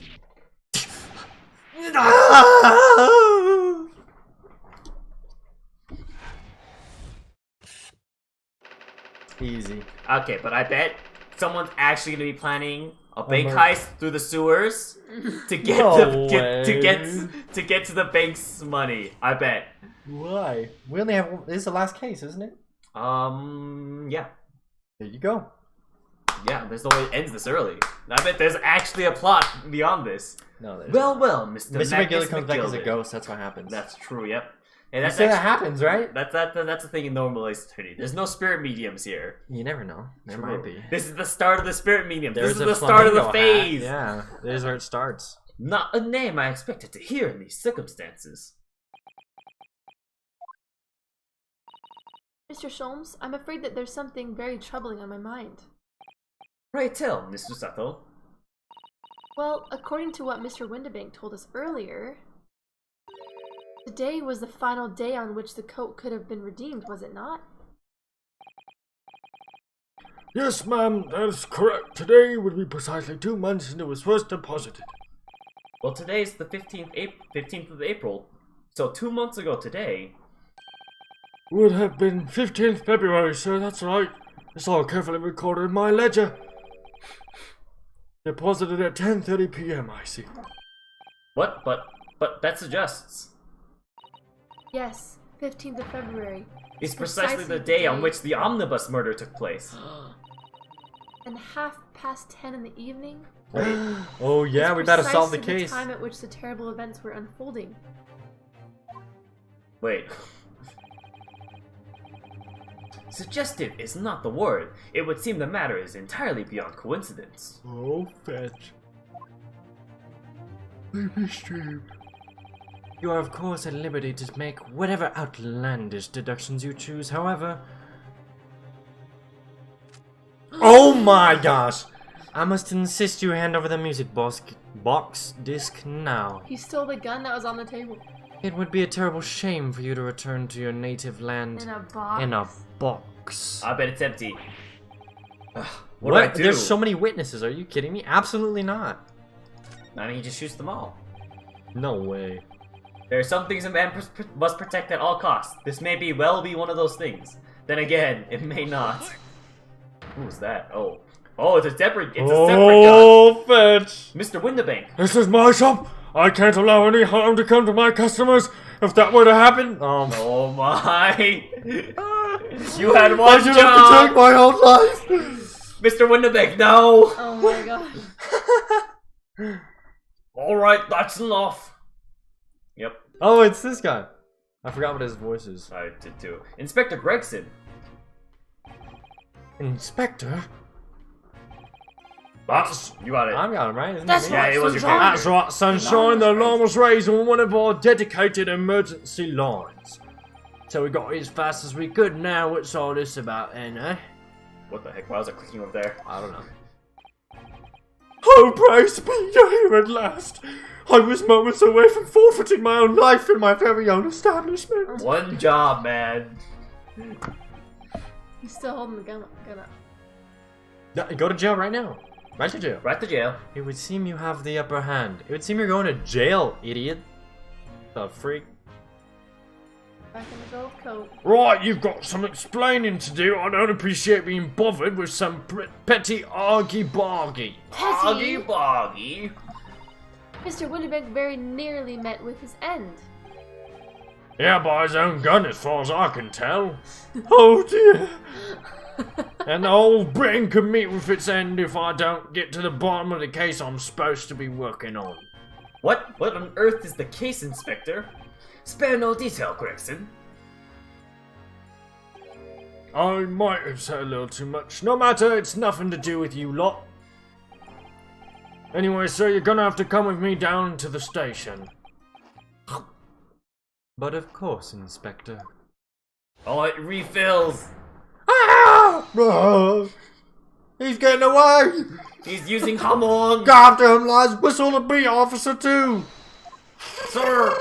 Easy. Okay, but I bet someone's actually gonna be planning a bank my- heist through the sewers to get No to get to the bank's money. I bet. Why? We only have. This is the last case, isn't it? Yeah. There you go. Yeah, there's no way it ends this early. I bet there's actually a plot beyond this. No, there's. Well, Mr. Mr. Magnus McGillen comes back as a McGilden. ghost. That's what happens. That's true, yep. And You that's say that actually, happens, right? that's the thing in normal history. There's no spirit mediums here. You never know. There True. might be. This is the start of the spirit medium. There's This is a the start of the flamingo hat. phase. Yeah, there's where it starts. Not a name I expected to hear in these circumstances. Mr. Sholmes, I'm afraid that there's something very troubling on my mind. Pray tell, Mr. Sato. Well, according to what Mr. Windibank told us earlier, today was the final day on which the coat could have been redeemed, was it not? Yes, ma'am, that is correct. Today would be precisely 2 months since it was first deposited. Well, today's the 15th of April, so 2 months ago today. Would have been 15th February, sir, that's right. It's all carefully recorded in my ledger. Deposited at 10:30 p.m., I see. What? But that suggests Yes, 15th of February. it's precisely the day on which the omnibus murder took place. And 10:30 in the evening? Oh yeah, is we better solve the precisely case. the time at which the terrible events were unfolding. Wait. Suggestive is not the word. It would seem the matter is entirely beyond coincidence. Oh, fetch. Baby stream. You are of course at liberty to make whatever outlandish deductions you choose, however... Oh my gosh! I must insist you hand over the music box disc now. He stole the gun that was on the table. It would be a terrible shame for you to return to your native land In a box. in a box. I bet it's empty. What do I do? There's so many witnesses, are you kidding me? Absolutely not. I mean, he just shoots them all. No way. There are some things a man must protect at all costs. This may be one of those things. Then again, it may not. Who's that? Oh, it's a separate. It's a separate gun. Oh, fetch. Mr. Windibank. This is my shop. I can't allow any harm to come to my customers. If that were to happen, Oh my! You I had one should have to take job, my own life. Mr. Windibank. No. Oh my gosh. All right, that's enough. Yep, Oh, it's this guy. I forgot what his voice is. I did too. Inspector Gregson. Inspector? That's you got it. I got him, right? Isn't That's it me? Yeah, it was your Sunshine. character. That's right, sunshine. The alarm was raised on one of our dedicated emergency lines. So we got as fast as we could. Now what's all this about, eh? What the heck? Why was it clicking over there? I don't know. Oh, praise be, you're here at last. I was moments away from forfeiting my own life in my very own establishment. One job, man. He's still holding the gun up. No, go to jail right now. Right to jail. Right to jail. It would seem you have the upper hand. It would seem you're going to jail, idiot. The freak. Back in the gold coat. Right, you've got some explaining to do. I don't appreciate being bothered with some petty argy-bargy. Boggy boggy. Mr. Windibank very nearly met with his end. Yeah, by his own gun, as far as I can tell. Oh dear. And the whole Britain could meet with its end if I don't get to the bottom of the case I'm supposed to be working on. What on earth is the case, Inspector? Spare no detail, Gregson. I might have said a little too much. No matter, it's nothing to do with you lot. Anyway, sir, you're gonna have to come with me down to the station. But of course, Inspector. Oh, it refills. Ah! He's getting away! He's using Hamon. Go after him, lads! Whistle the beat, officer, too! Sir.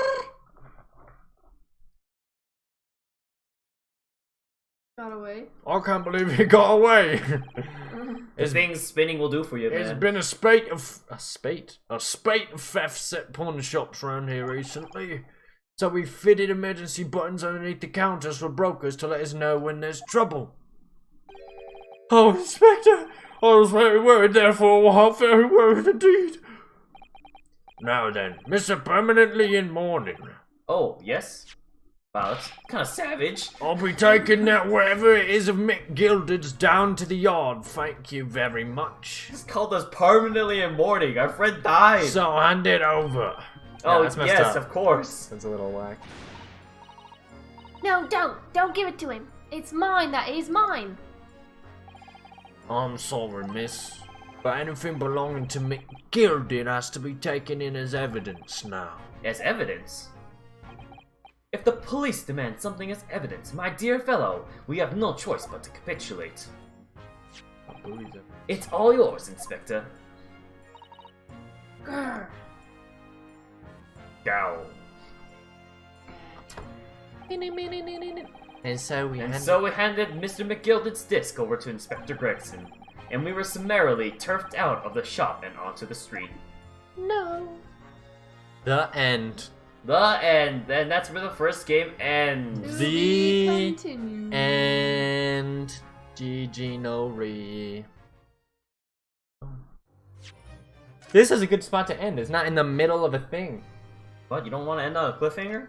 Got away. I can't believe he got away! The things spinning will do for you, There's man. been a spate of thefts at pawn shops around here recently. So we fitted emergency buttons underneath the counters for brokers to let us know when there's trouble. Oh, Inspector! I was very worried there for a while, very worried indeed. Now then, Mr. Permanently in mourning. Oh, yes? Wow, that's kind of savage. I'll be taking that whatever it is of Mick Gilded's down to the yard, thank you very much. He's called us permanently in mourning. Our friend died. So hand it over. Oh, that's messed yes, up. of course. That's a little whack. No, don't give it to him. It's mine. That is mine. I'm sorry, miss, but anything belonging to Mick Gilded has to be taken in as evidence now. As evidence? If the police demand something as evidence, my dear fellow, we have no choice but to capitulate. I believe it. It's all yours, Inspector. Grr. Go. And so we And so we handed Mr. McGilded's disc over to Inspector Gregson, and we were summarily turfed out of the shop and onto the street. No. The end. The end, and that's where the first game ends. To be The continued. end. GG no re. This is a good spot to end. It's not in the middle of a thing. What, you don't want to end on a cliffhanger?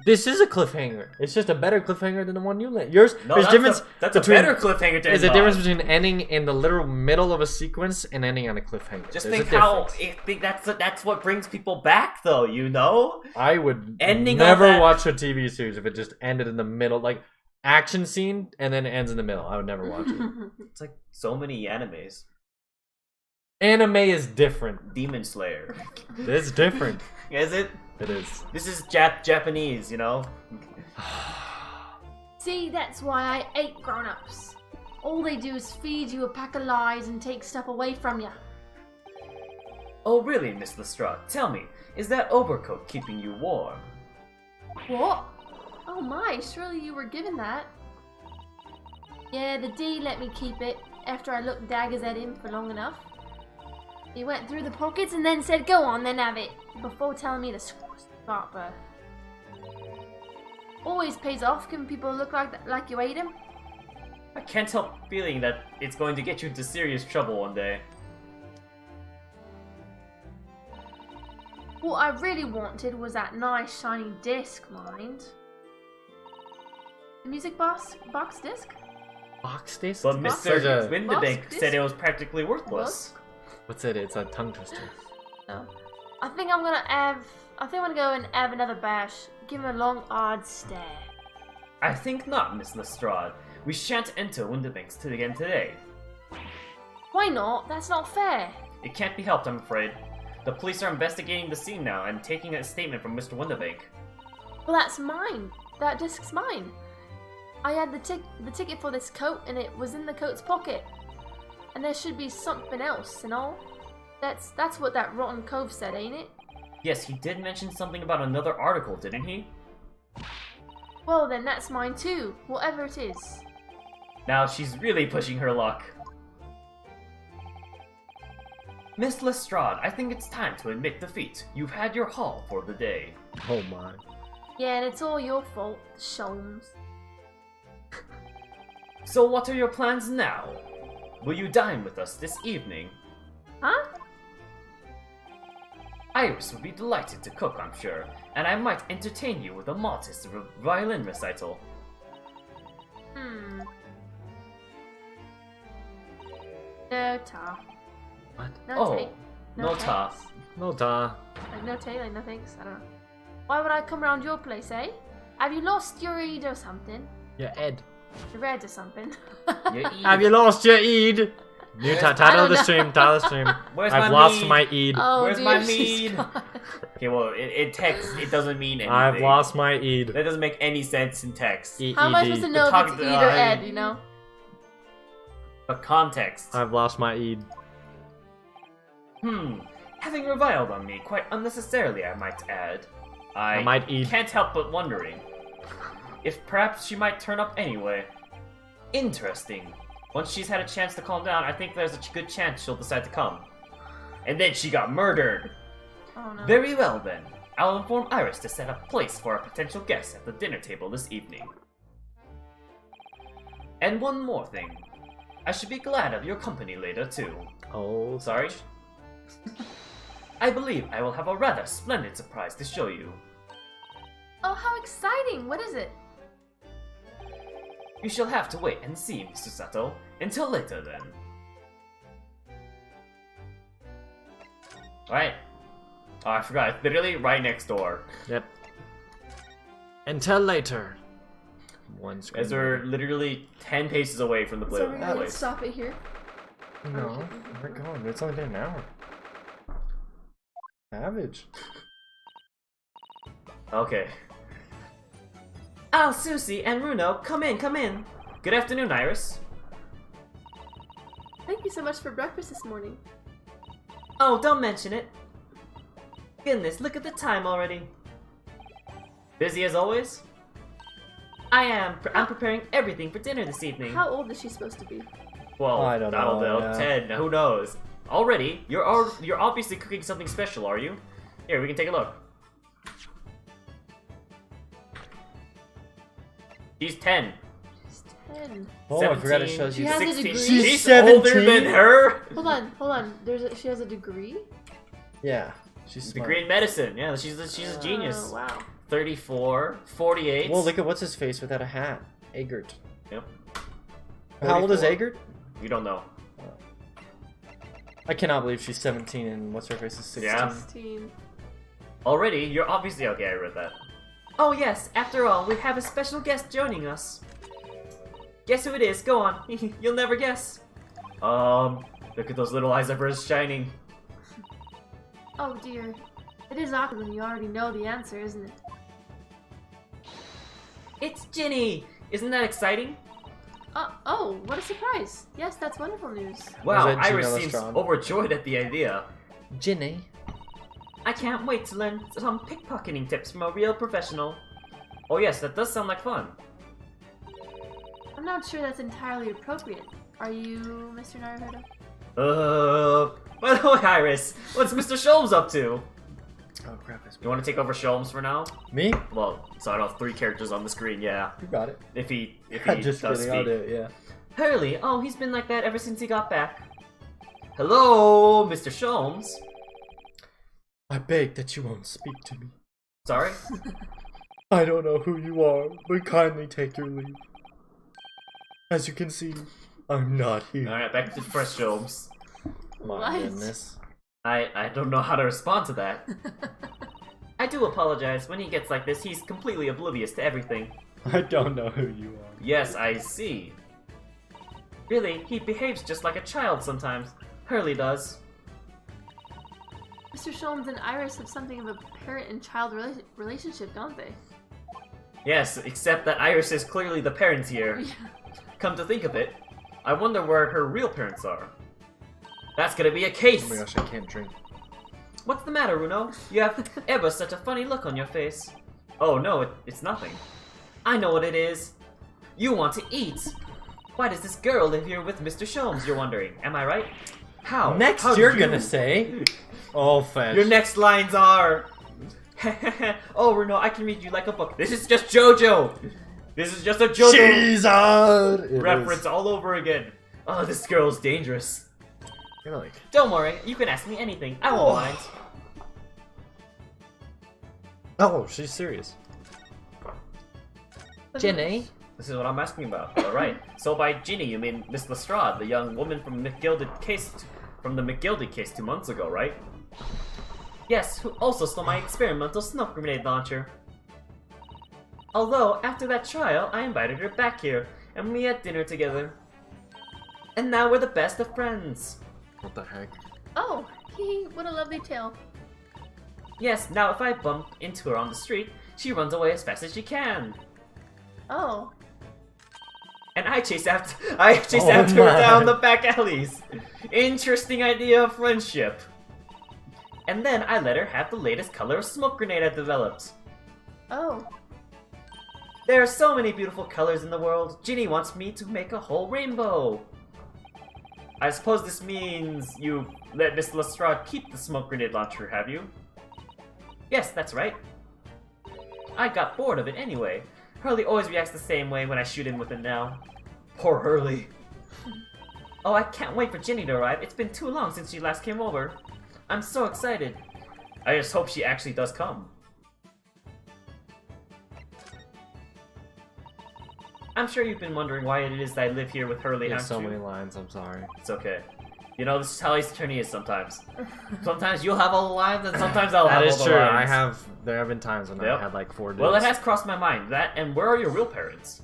This is a cliffhanger. It's just a better cliffhanger than the one you let. Yours, No, there's that's, difference that's a between, better cliffhanger to There's end a difference on. between ending in the literal middle of a sequence and ending on a cliffhanger. Just There's think a how difference. that's what brings people back, though. You know, I would ending never on that- watch a TV series if it just ended in the middle, like action scene and then it ends in the middle. I would never watch it. it's like so many animes. Anime is different. Demon Slayer, It's different. is it? It is. This is Japanese, you know. See, that's why I hate grown-ups. All they do is feed you a pack of lies and take stuff away from you. Oh, really, Miss Lestrade? Tell me, is that overcoat keeping you warm? What? Oh my, surely you were given that. Yeah, the D let me keep it after I looked daggers at him for long enough. He went through the pockets and then said, "Go on, then have it," before telling me to stop her. Always pays off giving people a look like you ate him. I can't help feeling that it's going to get you into serious trouble one day. What I really wanted was that nice shiny disc, mind. The music box disc? Box disc? But Box? Mr. a- Windebank Box said it disc? was practically worthless. What's it? It's a tongue twister. No. I think I'm gonna go and have another bash. Give him a long, odd stare. I think not, Miss Lestrade. We shan't enter Windebanks again today. Why not? That's not fair. It can't be helped, I'm afraid. The police are investigating the scene now and taking a statement from Mr. Windebank. Well, that's mine. That disc's mine. I had the ticket for this coat, and it was in the coat's pocket. And there should be something else and all. That's what that rotten cove said, ain't it? Yes, he did mention something about another article, didn't he? Well, then that's mine too. Whatever it is. Now she's really pushing her luck. Miss Lestrade, I think it's time to admit defeat. You've had your haul for the day. Oh my. Yeah, and it's all your fault, Sholmes. So what are your plans now? Will you dine with us this evening? Huh? Iris would be delighted to cook, I'm sure, and I might entertain you with a modest violin recital. No ta. What? No Oh, take. no ta. thanks. No da. Like no take, like no thanks. I don't know. Why would I come around your place, eh? Have you lost your Eid or something? Yeah, Ed. Red or something. Have you lost your Eid? New Where's- title I of don't the know. stream. Title of the stream. Where's I've my lost mead? my Eid. Oh, Where's dear, my she's mead? gone. Okay, well, in text, it doesn't mean anything. I've lost my Eid. That doesn't make any sense in text. How am I supposed to know if Talk it's to- Eid or Ed, you know? A context. I've lost my Eid. Having reviled on me quite unnecessarily, I might add. I might eat. can't help but wondering if perhaps she might turn up anyway. Interesting. Once she's had a chance to calm down, I think there's a good chance she'll decide to come. And then she got murdered. Oh no. Very well then. I'll inform Iris to set up place for a potential guest at the dinner table this evening. And one more thing. I should be glad of your company later too. Oh, Sorry? I believe I will have a rather splendid surprise to show you. Oh, how exciting! What is it? You shall have to wait and see, Mr. Sato. Until later then. Alright. Oh, I forgot. It's literally right next door. Yep. Until later. One screen. As we're literally 10 paces away from the So we're gonna place. stop it here. No, we're going. It's only been an hour. Savage. Okay. Ah, Susie and Runo, come in, come in. Good afternoon, Iris. Thank you so much for breakfast this morning. Oh, don't mention it. Goodness, look at the time already. Busy as always? I am. I'm preparing everything for dinner this evening. How old is she supposed to be? Well, I don't know, yeah. 10. Who knows? Already? You're obviously cooking something special, are you? Here, we can take a look. She's 10. She's 10. Oh, I forgot it 17, shows She you. has a 16. degree? She's She's older 17? than her. Hold on. She has a degree? Yeah, she's smart. Degree in medicine. Yeah, she's a genius. Oh, wow. 34, 48. Well, look at what's his face without a hat. Agert. Yep. How old is 44. Agert? We don't know. I cannot believe she's 17 and what's her face is 16. Yeah. 16. Already, you're obviously okay. I read that. Oh yes. After all, we have a special guest joining us. Guess who it is? Go on. You'll never guess. Look at those little eyes of hers shining. Oh dear. It is awkward when you already know the answer, isn't it? It's Ginny. Isn't that exciting? Oh, what a surprise. Yes, that's wonderful news. Wow, that Gina Iris seems Lestrade? overjoyed at the idea. Ginny. I can't wait to learn some pickpocketing tips from a real professional. Oh yes, that does sound like fun. I'm not sure that's entirely appropriate. Are you, Mr. Naruhodo? By the way, Iris, what's Mr. Sholmes up to? Oh crap, it's You want to take over Sholmes for now? me? Well, so I don't have 3 characters on the screen, yeah. You got it. If he Just does kidding, I'll do speak. it, yeah. Hurley, oh, he's been like that ever since he got back. Hello, Mr. Sholmes. I beg that you won't speak to me. Sorry? I don't know who you are, but kindly take your leave. As you can see, I'm not here. Alright, back to fresh Sholmes. My What? goodness. I don't know how to respond to that. I do apologize. When he gets like this, he's completely oblivious to everything. I don't know who you are. Yes, I see. Really, he behaves just like a child sometimes. Hurley does. Mr. Sholmes and Iris have something of a parent and child relationship, don't they? Yes, except that Iris is clearly the parent here. Yeah. Come to think of it, I wonder where her real parents are. That's gonna be a case! Oh my gosh, I can't drink. What's the matter, Runo? You have ever such a funny look on your face. Oh no, it's nothing. I know what it is. You want to eat. Why does this girl live here with Mr. Sholmes, you're wondering? Am I right? How? Next, How you're do gonna say. Oh, fetch. Your next lines are... oh, Runo, I can read you like a book. This is just JoJo! This is just a JoJo She's out! It reference is. all over again. Oh, this girl's dangerous. You're like, Don't worry, you can ask me anything. I won't mind. oh, she's serious. Jenny? This is what I'm asking about. Alright. So by Ginny, you mean Miss Lestrade, the young woman from the McGilded case 2 months ago, right? Yes, who also stole my experimental smoke grenade launcher. Although, after that trial, I invited her back here, and we had dinner together. And now we're the best of friends. What the heck? Oh, what a lovely tale. Yes, now if I bump into her on the street, she runs away as fast as she can. Oh. And I chase after her down the back alleys. Interesting idea of friendship. And then I let her have the latest color of smoke grenade I developed. Oh. There are so many beautiful colors in the world. Ginny wants me to make a whole rainbow. I suppose this means you let Miss Lestrade keep the smoke grenade launcher, have you? Yes, that's right. I got bored of it anyway. Hurley always reacts the same way when I shoot him with it now. Poor Hurley. Oh, I can't wait for Ginny to arrive. It's been too long since she last came over. I'm so excited. I just hope she actually does come. I'm sure you've been wondering why it is that I live here with Hurley, There's haven't so you? many lines, I'm sorry. It's okay. You know, this is how Ace Attorney is sometimes. Sometimes you'll have all the lines, and sometimes I'll have all the lines. That is true. There have been times when Yep. I had like 4 days. Well, it has crossed my mind. That, and where are your real parents?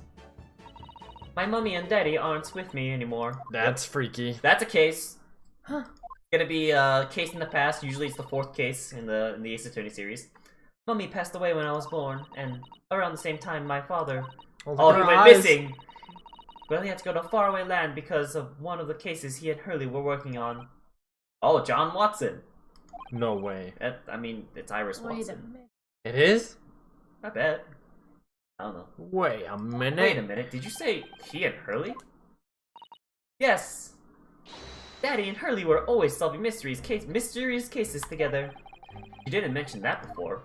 My mummy and daddy aren't with me anymore. That's freaky. That's a case. Huh. Gonna be a case in the past. Usually it's the 4th case in the Ace Attorney series. Mummy passed away when I was born, and around the same time my father... Oh, he went missing! Well, he had to go to a faraway land because of one of the cases he and Hurley were working on. Oh, John Watson! No way. I mean, it's Iris Wait a Watson. minute. It is? I bet. I don't know. Wait a minute. Wait a minute, did you say he and Hurley? Yes! Daddy and Hurley were always solving mysterious cases together. You didn't mention that before.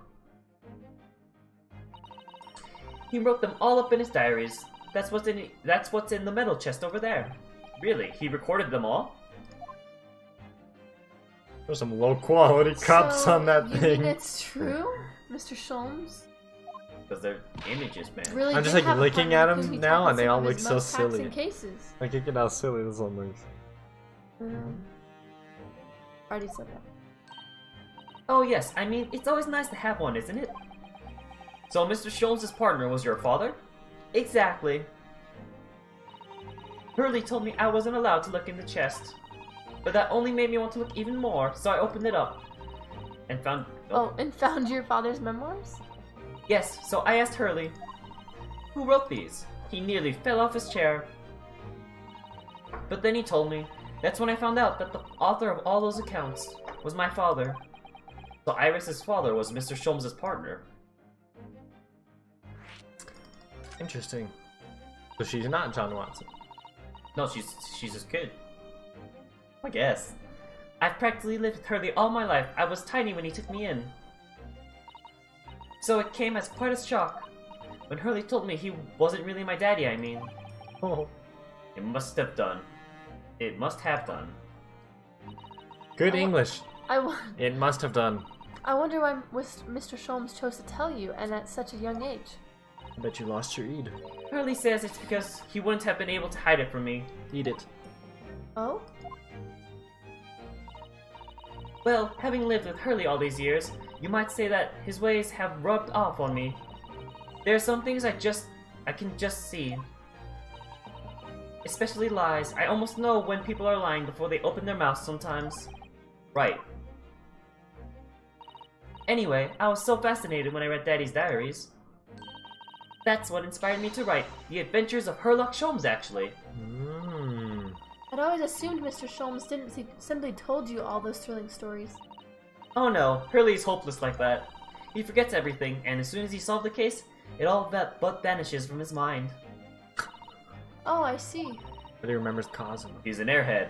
He wrote them all up in his diaries. That's what's in the metal chest over there. Really, he recorded them all? There's some low quality cuts on that you thing. mean it's true, Mr. Sholmes? Because they're images, man. Really I'm just did like have a looking partner at who them he now, tackled and they some all of look his so most silly. taxing cases. Like, look at how silly this one looks. Already said that. Oh yes, I mean, it's always nice to have one, isn't it? So Mr. Sholmes' partner was your father? Exactly. Hurley told me I wasn't allowed to look in the chest. But that only made me want to look even more, so I opened it up. And found... Oh, and found your father's memoirs? Yes, so I asked Hurley, who wrote these? He nearly fell off his chair. But then he told me. That's when I found out that the author of all those accounts was my father. So Iris's father was Mr. Sholmes' partner. Interesting. So she's not John Watson. No, she's his kid. I guess. I've practically lived with Hurley all my life. I was tiny when he took me in. So it came as quite a shock. When Hurley told me he wasn't really my daddy, I mean. Oh. It must have done. It must have done. Good Oh. English. I It must have done. wonder why Mr. Sholmes chose to tell you, and at such a young age. I bet you lost your Eid. Hurley says it's because he wouldn't have been able to hide it from me. Eat it. Oh? Well, having lived with Hurley all these years, you might say that his ways have rubbed off on me. There are some things I can just see. Especially lies. I almost know when people are lying before they open their mouths sometimes. Right. Anyway, I was so fascinated when I read Daddy's diaries. That's what inspired me to write The Adventures of Herlock Sholmes, actually. I'd always assumed Mr. Sholmes didn't simply told you all those thrilling stories. Oh no, Hurley's hopeless like that. He forgets everything, and as soon as he solved the case, it all but vanishes from his mind. Oh, I see. But he remembers Cosmo. He's an airhead.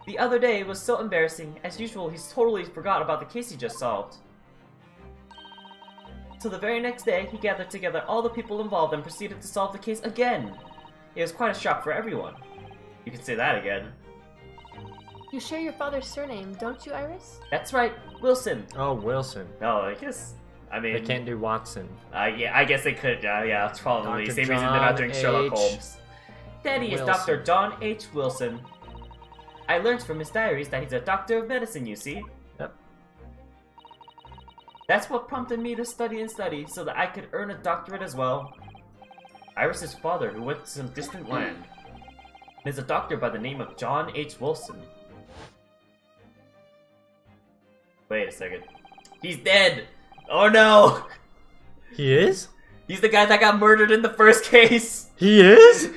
The other day was so embarrassing. As usual, he's totally forgot about the case he just solved. So the very next day, he gathered together all the people involved and proceeded to solve the case again. It was quite a shock for everyone. You could say that again. You share your father's surname, don't you, Iris? That's right, Wilson. Oh, Wilson. No, I mean... They can't do Watson. Yeah, I guess they could, yeah, it's probably the Dr. same reason they're not doing John Sherlock H. Holmes. Daddy is Wilson. Dr. John H. Wilson. I learned from his diaries that he's a doctor of medicine, you see. Yep. That's what prompted me to study and study, so that I could earn a doctorate as well. Iris's father who went to some distant land. And is a doctor by the name of John H. Wilson. Wait a second. He's dead! Oh no! He is? He's the guy that got murdered in the first case! He is?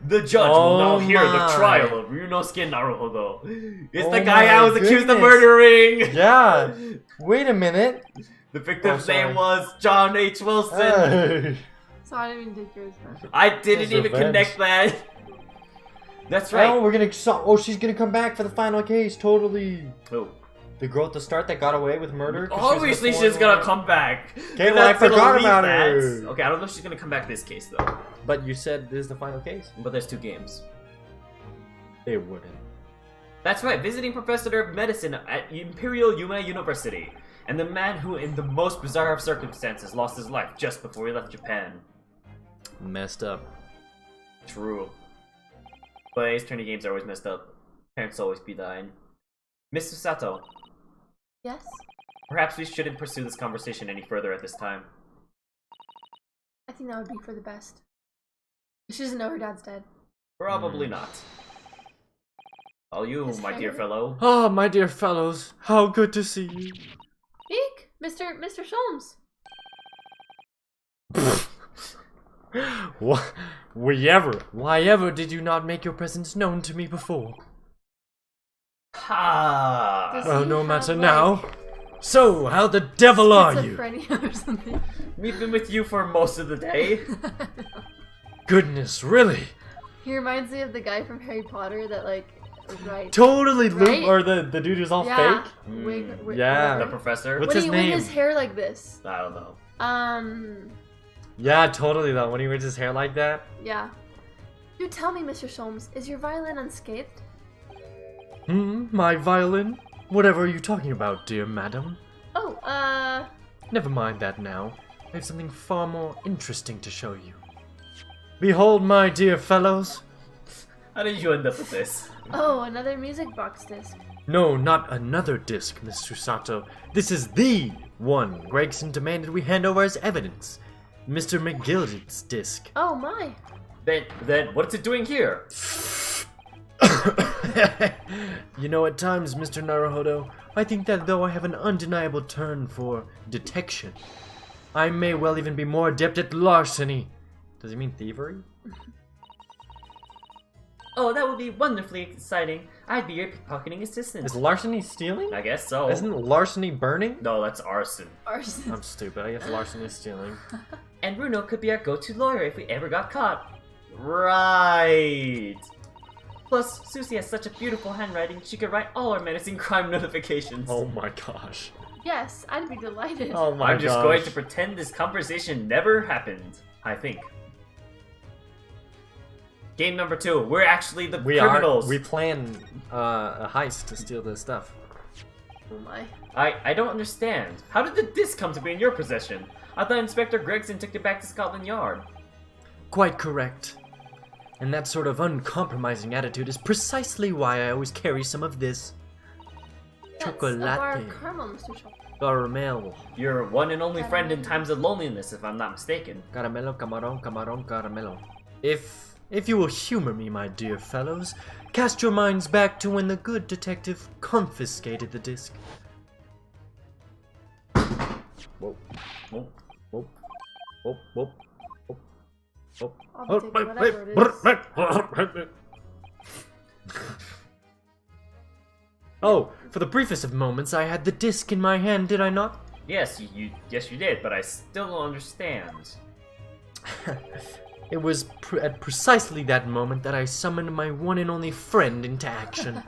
The judge will now Oh hear the my. trial of Ryunosuke Naruhodo. It's the Oh guy I my was accused of goodness. murdering! Yeah. Wait a minute. The victim's sorry. name was John H. Wilson. Hey. So I didn't even take yours. I didn't That's even revenge. connect that. That's right. Oh, we're gonna. Oh, she's gonna come back for the final case. Totally. Oh. The girl at the start that got away with murder. 'cause Obviously, she was the she's gonna foreign come back. Okay, You're well, I not gonna forgot leave about that. her. Okay, I don't know if she's gonna come back this case though. one. But you said this is the final case. But there's 2 games. They wouldn't. That's right, visiting professor of medicine at Imperial Yuma University, and the man who, in the most bizarre of circumstances, lost his life just before he left Japan. Messed up. True. But Ace Attorney games are always messed up. Parents always be dying. Mr. Sato, Yes? perhaps we shouldn't pursue this conversation any further at this time. I think that would be for the best. She doesn't know her dad's dead. Probably not. All you, His my dear hair? fellow. Ah, my dear fellows, how good to see you. Eek! Mr. Sholmes! Why ever did you not make your presence known to me before? Ha! Does Well, he no have, matter like, now. So, how the devil are you? schizophrenia or something? We've been with you for most of the day. Goodness, really? He reminds me of the guy from Harry Potter that, like, was right. Totally, Luke, Right? or the dude who's all Yeah. fake? whatever. Yeah. The professor? What's When his he name? with his hair like this. I don't know. Yeah, totally though, when he wears his hair like that. Yeah. Do tell me, Mr. Sholmes, is your violin unscathed? My violin? Whatever are you talking about, dear madam? Oh, Never mind that now. I have something far more interesting to show you. Behold, my dear fellows. How did you end up with this? oh, another music box disc. No, not another disc, Mr. Sato. This is THE one Gregson demanded we hand over as evidence. Mr. McGillicuddy's disc. Oh my. Then what's it doing here? You know, at times, Mr. Naruhodo, I think that though I have an undeniable turn for detection, I may well even be more adept at larceny. Does he mean thievery? Oh, that would be wonderfully exciting. I'd be your pickpocketing assistant. Is larceny stealing? I guess so. Isn't larceny burning? No, that's arson. Arson. I'm stupid. I guess larceny is stealing. And Bruno could be our go-to lawyer if we ever got caught. Right. Plus, Susie has such a beautiful handwriting, she could write all our menacing crime notifications. Oh my gosh. Yes, I'd be delighted. Oh my I'm just gosh. going to pretend this conversation never happened, I think. Game number 2. We're actually the criminals. We plan a heist to steal this stuff. Oh my. I don't understand. How did the disc come to be in your possession? I thought Inspector Gregson took it back to Scotland Yard. Quite correct. And that sort of uncompromising attitude is precisely why I always carry some of this. That's a bar of Chocolate. caramel, Mr. Sholmes. Caramel. Your one and only friend in times of loneliness, if I'm not mistaken. Caramelo, camarón, camarón, caramelo. If you will humor me, my dear fellows, cast your minds back to when the good detective confiscated the disc. Whoa. Oh, Whoop. Whoop. Whoop. Whoop. Whoop. I'll be taking whatever it is. Oh, for the briefest of moments, I had the disc in my hand, did I not? yes, yes you did, but I still don't understand. It was at precisely that moment that I summoned my one and only friend into action.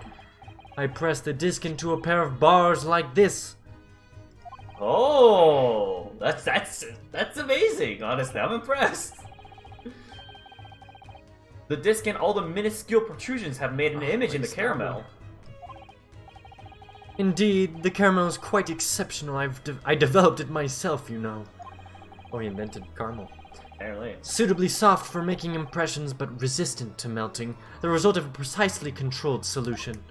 I pressed the disc into a pair of bars like this. Oh, that's amazing. Honestly, I'm impressed. The disc and all the minuscule protrusions have made an image in the caramel. Indeed, the caramel is quite exceptional. I developed it myself, you know. Oh, he invented caramel. Apparently. Suitably soft for making impressions, but resistant to melting. The result of a precisely controlled solution.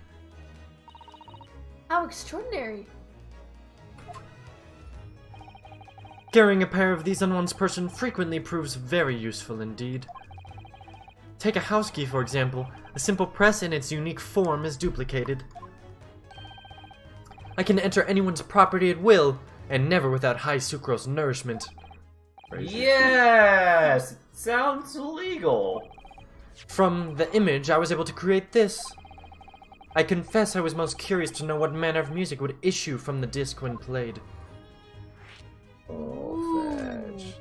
How extraordinary. Carrying a pair of these on one's person frequently proves very useful indeed. Take a house key, for example. A simple press in its unique form is duplicated. I can enter anyone's property at will, and never without high sucrose nourishment. Crazy. Yes! Sounds legal. From the image, I was able to create this. I confess I was most curious to know what manner of music would issue from the disc when played. Oh, fetch.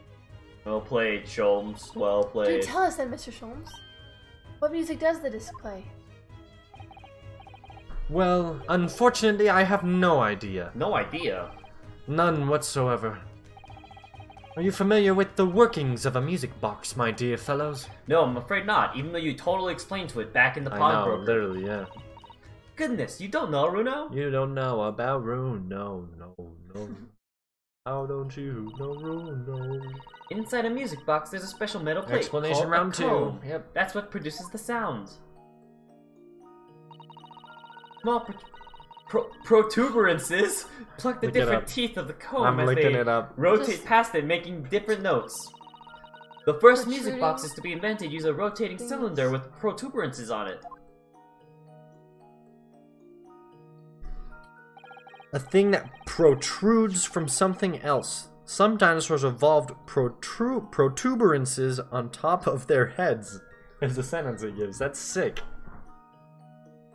Well played, Sholmes. Well played. Do tell us then, Mr. Sholmes. What music does the disc play? Well, unfortunately, I have no idea. No idea. None whatsoever. Are you familiar with the workings of a music box, my dear fellows? No, I'm afraid not, even though you totally explained to it back in the I pod know, program. literally, yeah. Goodness, you don't know, Runo? You don't know about Rune, no. How don't you know Rune, no? Inside a music box, there's a special metal plate. Explanation called a round 2. cone. Yep. That's what produces the sounds. Small protuberances pluck the Look it different up. teeth of the cone I'm as looking they it up. rotate Just- past it, making different notes. The first music Protruding boxes to be invented use a rotating things. cylinder with protuberances on it. A thing that protrudes from something else. Some dinosaurs evolved protuberances on top of their heads. There's a sentence it gives. That's sick.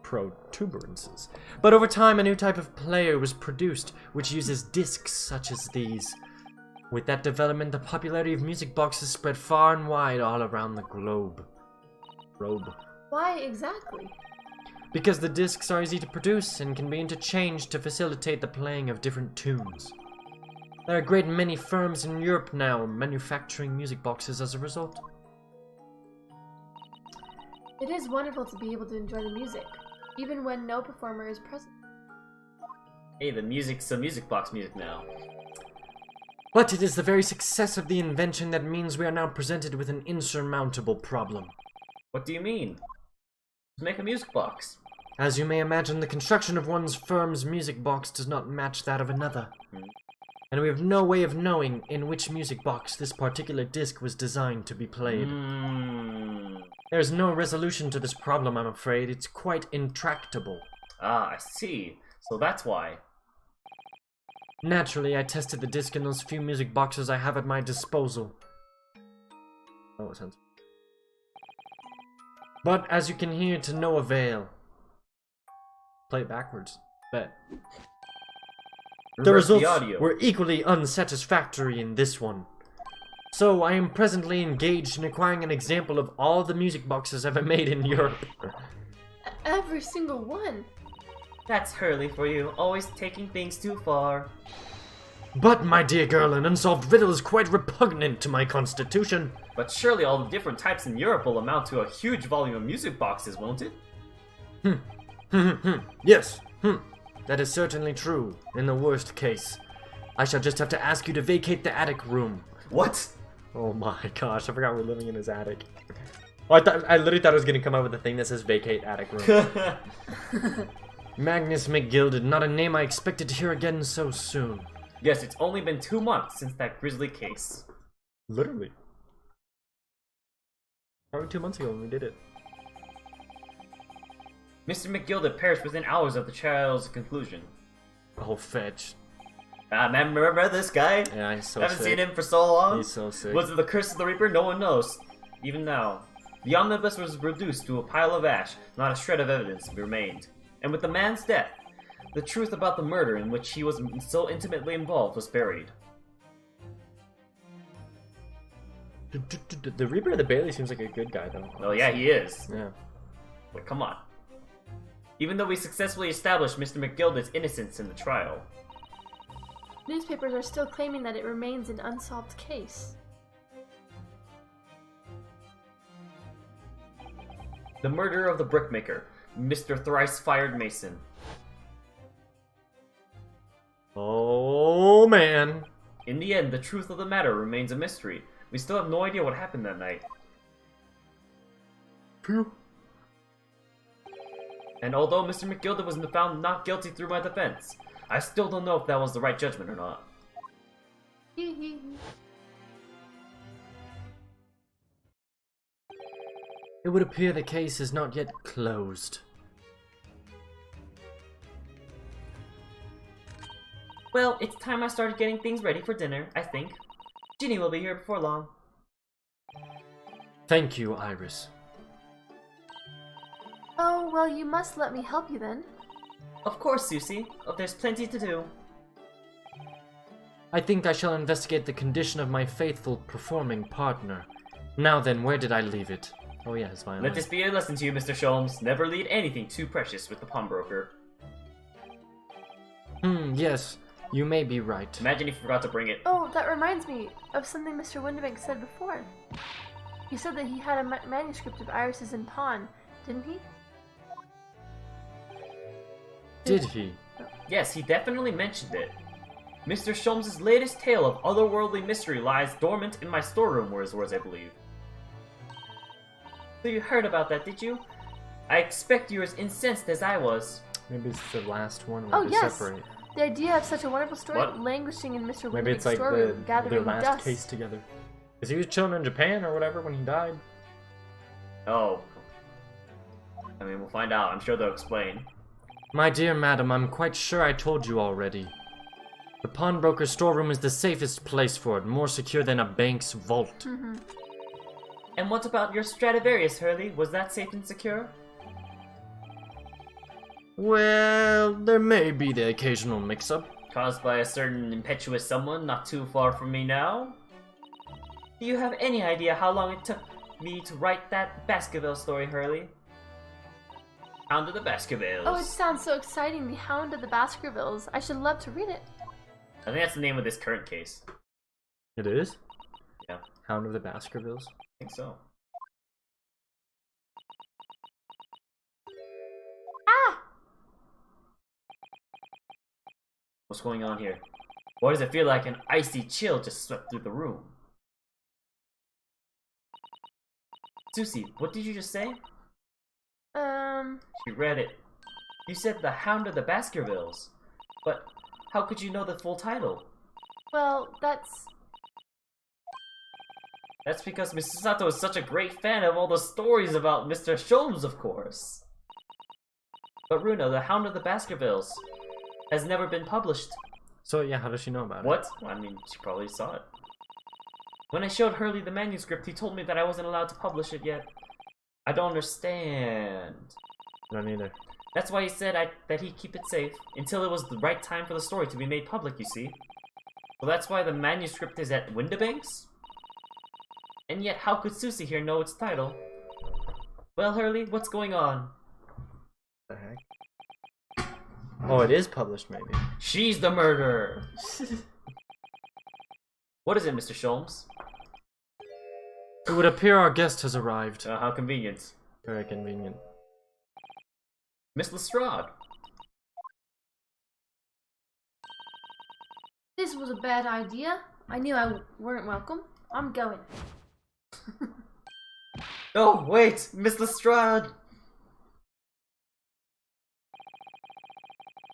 Protuberances. But over time, a new type of player was produced, which uses discs such as these. With that development, the popularity of music boxes spread far and wide all around the globe. Why exactly? Because the discs are easy to produce and can be interchanged to facilitate the playing of different tunes. There are a great many firms in Europe now manufacturing music boxes as a result. It is wonderful to be able to enjoy the music, even when no performer is present. Hey, the music's some music box music now. But it is the very success of the invention that means we are now presented with an insurmountable problem. What do you mean? Just make a music box. As you may imagine, the construction of one's firm's music box does not match that of another. And we have no way of knowing in which music box this particular disc was designed to be played. There is no resolution to this problem, I'm afraid. It's quite intractable. Ah, I see. So that's why. Naturally, I tested the disc in those few music boxes I have at my disposal. Oh, it sounds... But, as you can hear, to no avail. Play it backwards. Bet. The Reverse results audio. were equally unsatisfactory in this one. So, I am presently engaged in acquiring an example of all the music boxes ever made in Europe. Every single one. That's Hurley for you, always taking things too far. But, my dear girl, an unsolved riddle is quite repugnant to my constitution. But surely all the different types in Europe will amount to a huge volume of music boxes, won't it? Yes, that is certainly true, in the worst case. I shall just have to ask you to vacate the attic room. What? Oh my gosh, I forgot we're living in his attic. Oh, I literally thought I was gonna come out with a thing that says vacate attic room. Magnus McGilded, not a name I expected to hear again so soon. Yes, it's only been 2 months since that grisly case. Literally. Probably 2 months ago when we did it. Mr. McGilded perished within hours of the trial's conclusion. Oh, fetch. Ah, man, remember this guy? Yeah, he's so Haven't sick. seen him for so long. He's so sick. Was it the curse of the Reaper? No one knows. Even now. The omnibus was reduced to a pile of ash, not a shred of evidence remained. And with the man's death, the truth about the murder in which he was so intimately involved was buried. The Reaper of the Bailey seems like a good guy, though. Oh yeah, he is. Yeah. But come on. Even though we successfully established Mr. McGilded's innocence in the trial, Newspapers are still claiming that it remains an unsolved case. the murder of the brickmaker, Mr. Thrice-Fired Mason. Oh, man. In the end, the truth of the matter remains a mystery. We still have no idea what happened that night. Phew. And although Mr. McGilded was found not guilty through my defense, I still don't know if that was the right judgment or not. It would appear the case is not yet closed. Well, it's time I started getting things ready for dinner, I think. Ginny will be here before long. Thank you, Iris. Oh, well, you must let me help you then. Of course, Susie. Oh, there's plenty to do. I think I shall investigate the condition of my faithful performing partner. Now then, where did I leave it? Oh yeah, his violin. Let this be a lesson to you, Mr. Sholmes. Never leave anything too precious with the pawnbroker. Yes. You may be right. Imagine if you forgot to bring it. Oh, that reminds me of something Mr. Windibank said before. He said that he had a manuscript of Iris's in pawn, didn't he? Did he? Yes, he definitely mentioned it. Mr. Sholmes' latest tale of otherworldly mystery lies dormant in my storeroom, were his words, I believe. So you heard about that, did you? I expect you were as incensed as I was. Maybe it's the last one Oh, where they yes. separate. The idea of such a wonderful story What? languishing in Mr. Maybe Windibank's it's like storeroom, their gathering last dust. case together. Because he was chilling in Japan or whatever when he died. Oh. I mean, we'll find out. I'm sure they'll explain. My dear madam, I'm quite sure I told you already. The pawnbroker's storeroom is the safest place for it, more secure than a bank's vault. And what about your Stradivarius, Hurley? Was that safe and secure? Well, there may be the occasional mix-up. Caused by a certain impetuous someone not too far from me now? Do you have any idea how long it took me to write that Baskerville story, Hurley? Hound of the Baskervilles. Oh, it sounds so exciting, the Hound of the Baskervilles. I should love to read it. I think that's the name of this current case. It is? Yeah. Hound of the Baskervilles? I think so. Ah! What's going on here? Why does it feel like an icy chill just swept through the room? Susie, what did you just say? She read it. You said the Hound of the Baskervilles. But how could you know the full title? Well, that's... That's because Mr. Sato is such a great fan of all the stories about Mr. Sholmes, of course. But Runa, the Hound of the Baskervilles, has never been published. So yeah, how does she know about it? What? I mean, she probably saw it. When I showed Hurley the manuscript, he told me that I wasn't allowed to publish it yet. I don't understand. Not either. That's why he said that he'd keep it safe until it was the right time for the story to be made public, you see. So that's why the manuscript is at Windibank's? And yet, how could Susie here know its title? Well, Hurley, what's going on? The heck? Oh, it is published, maybe. She's the murderer! What is it, Mr. Sholmes? It would appear our guest has arrived. How convenient. Very convenient. Miss Lestrade. This was a bad idea. I knew I weren't welcome. I'm going. Oh, wait! Miss Lestrade!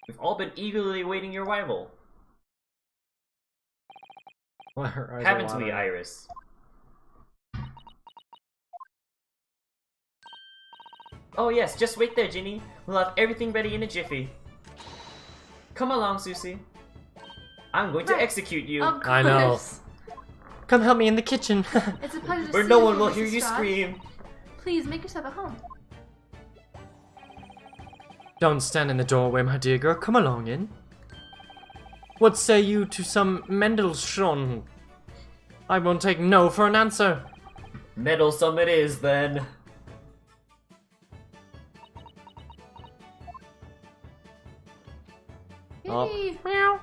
We've all been eagerly awaiting your arrival. Well, her eyes are Haven't we, watering. Iris? Oh yes, just wait there, Ginny. We'll have everything ready in a jiffy. Come along, Susie. I'm going to Right. execute you. Of I know. course. Come help me in the kitchen. It's a pleasure to Where see no you, one will Mrs. hear you Strahd. scream. Please make yourself at home. Don't stand in the doorway, my dear girl. Come along in. What say you to some Mendelssohn? I won't take no for an answer. Meddlesome it is, then. Oh. Yay. Meow.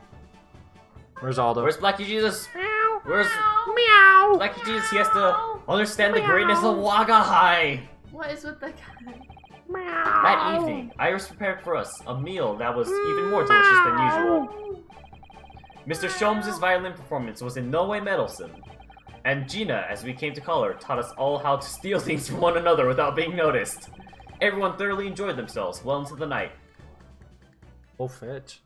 Where's Aldo? Where's Blackie Jesus? Meow. Where's Meow. Blackie Jesus? He has to understand the greatness of Wagga High. What is with the guy? That evening, Iris prepared for us a meal that was even more delicious than usual. Mr. Sholmes' violin performance was in no way meddlesome, and Gina, as we came to call her, taught us all how to steal things from one another without being noticed. Everyone thoroughly enjoyed themselves well into the night. Oh, fetch.